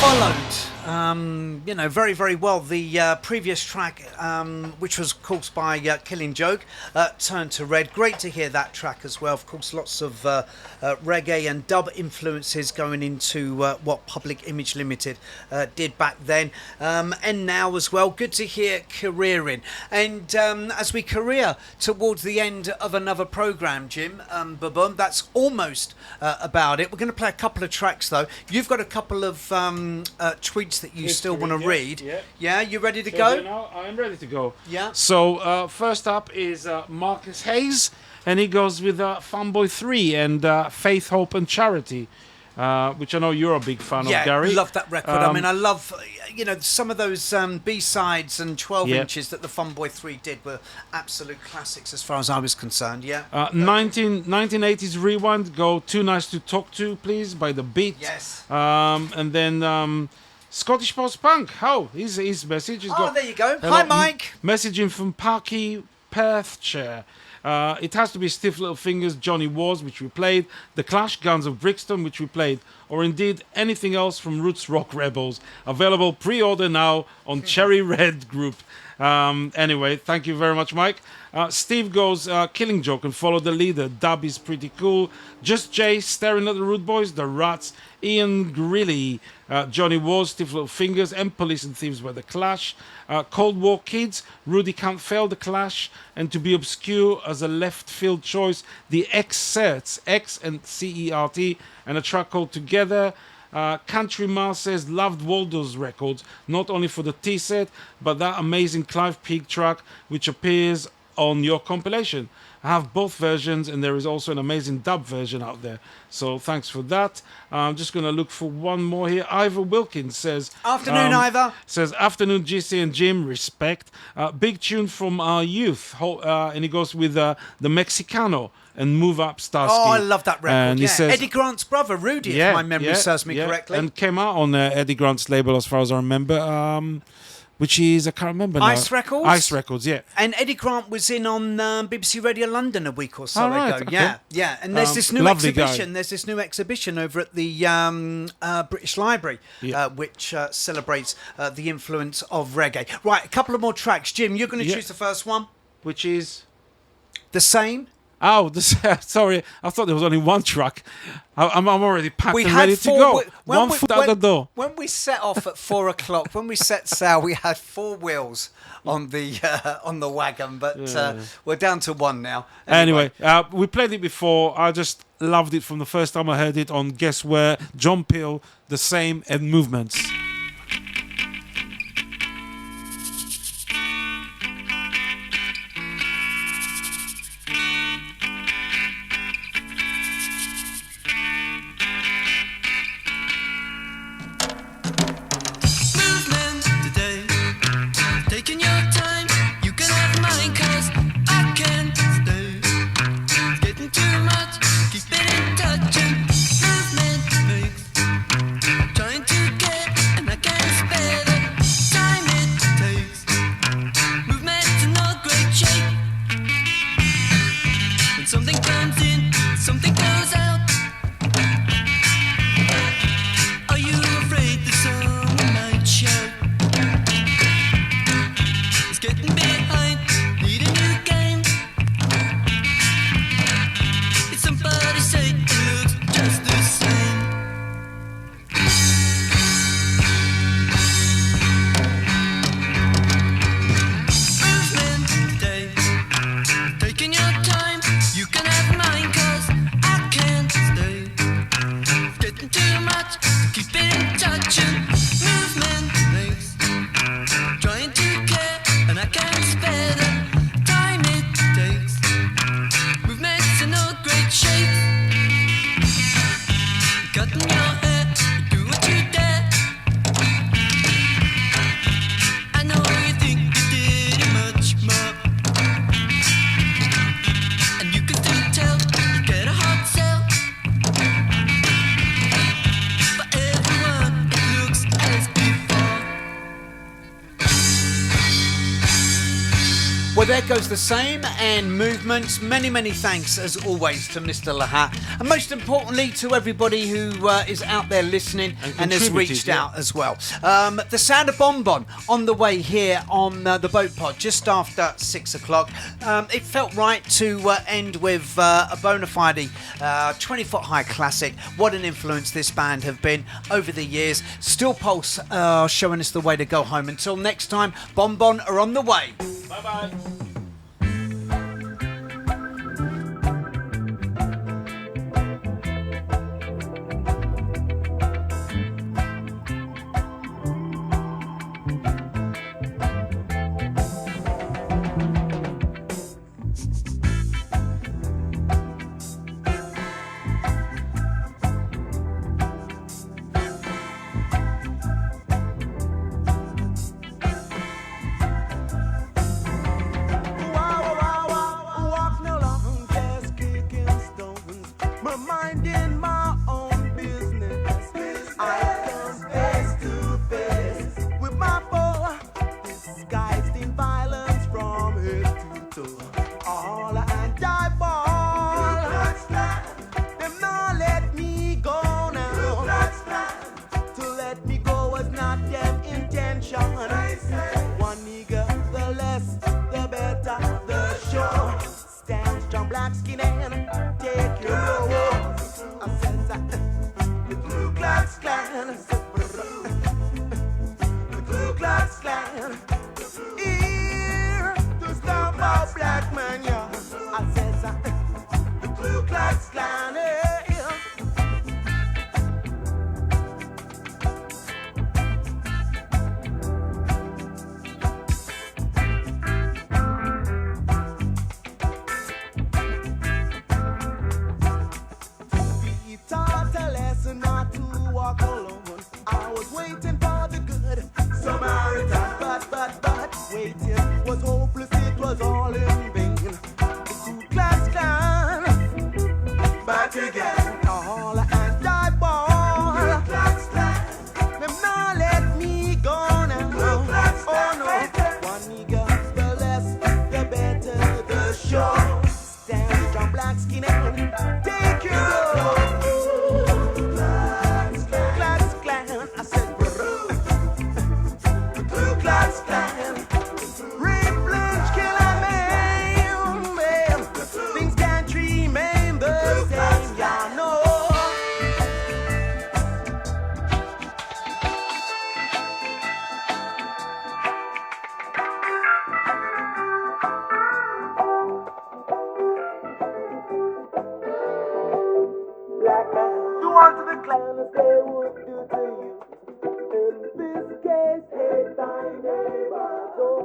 followed, very, very well the previous track, which was, of course, by Killing Joke, Turn to Red. Great to hear that track as well. Of course, lots of reggae and dub influences going into what Public Image Limited did back then and now as well. Good to hear careering. And as we career towards the end of another programme, Jim, Babum, that's almost about it. We're going to play a couple of tracks, though. You've got a couple of tweets that you still want to read. Yeah, you ready to go? Now I am ready to go. Yeah. So first up is Marcus Hayes, and he goes with Fanboy 3 and Faith, Hope and Charity, which I know you're a big fan of, Gary. Yeah, love that record. I mean, I love, some of those B-sides and 12 inches that the Funboy 3 did were absolute classics as far as I was concerned, 1980s Rewind, go Too Nice to Talk To, please, by The Beat. Yes. And then Scottish Post-Punk, his message. He's got there you go. Hi, Mike. Messaging from Parky, Perthshire. It has to be Stiff Little Fingers, Johnny Wars, which we played, The Clash, Guns of Brixton, which we played, or indeed anything else from Roots Rock Rebels. Available pre-order now on Cherry Red Group. Anyway, thank you very much, Mike. Steve goes Killing Joke and Follow the Leader. Dub is pretty cool. Just Jay, Staring at the Rude Boys, The Rats, Ian Grilly, Johnny Wars, Stiff Little Fingers, and Police and Thieves by The Clash. Cold War Kids, Rudy Can't Fail, The Clash, and to be obscure as a left field choice, the X-Certs, X and CERT, and a track called Together. Country Mars says loved Waldo's records, not only for the T-set, but that amazing Clive Peak track, which appears on your compilation. I have both versions, and there is also an amazing dub version out there. So thanks for that. I'm just going to look for one more here. Ivor Wilkins says... Afternoon, Ivor. Says, afternoon, GC and Jim, respect. Big tune from our youth. And he goes with the Mexicano and Move Up Starsky. Oh, I love that record. And he says, Eddie Grant's brother, Rudy, if my memory serves me correctly. And came out on Eddie Grant's label, as far as I remember. Which is, I can't remember now. Ice Records? Ice Records, yeah. And Eddie Grant was in on BBC Radio London a week or so right, ago. okay. Yeah. And there's this new lovely exhibition. guy. There's this new exhibition over at the British Library, which celebrates the influence of reggae. Right, a couple of more tracks. Jim, you're going to choose the first one. Which is? The Same. Oh, sorry. I thought there was only one track. I'm already packed and ready to go. One foot out the door. When we set off at 4 o'clock, when we set sail, we had 4 wheels on the wagon, but we're down to 1 now. Anyway, we played it before. I just loved it from the first time I heard it on Guess Where, John Peel, The Same, and Movements. Trying to get Well, there goes the same and movements. Many, many thanks as always to Mr. Lahat, and most importantly to everybody who is out there listening and has reached out as well. The Sound of Bonbon on the way here on the Boat Pod just after 6 o'clock. It felt right to end with a bona fide 20-foot high classic. What an influence this band have been over the years. Still Pulse showing us the way to go home. Until next time, Bonbon are on the way. Bye-bye. Do unto the clan as they would do to you. In this case, hate thy neighbor.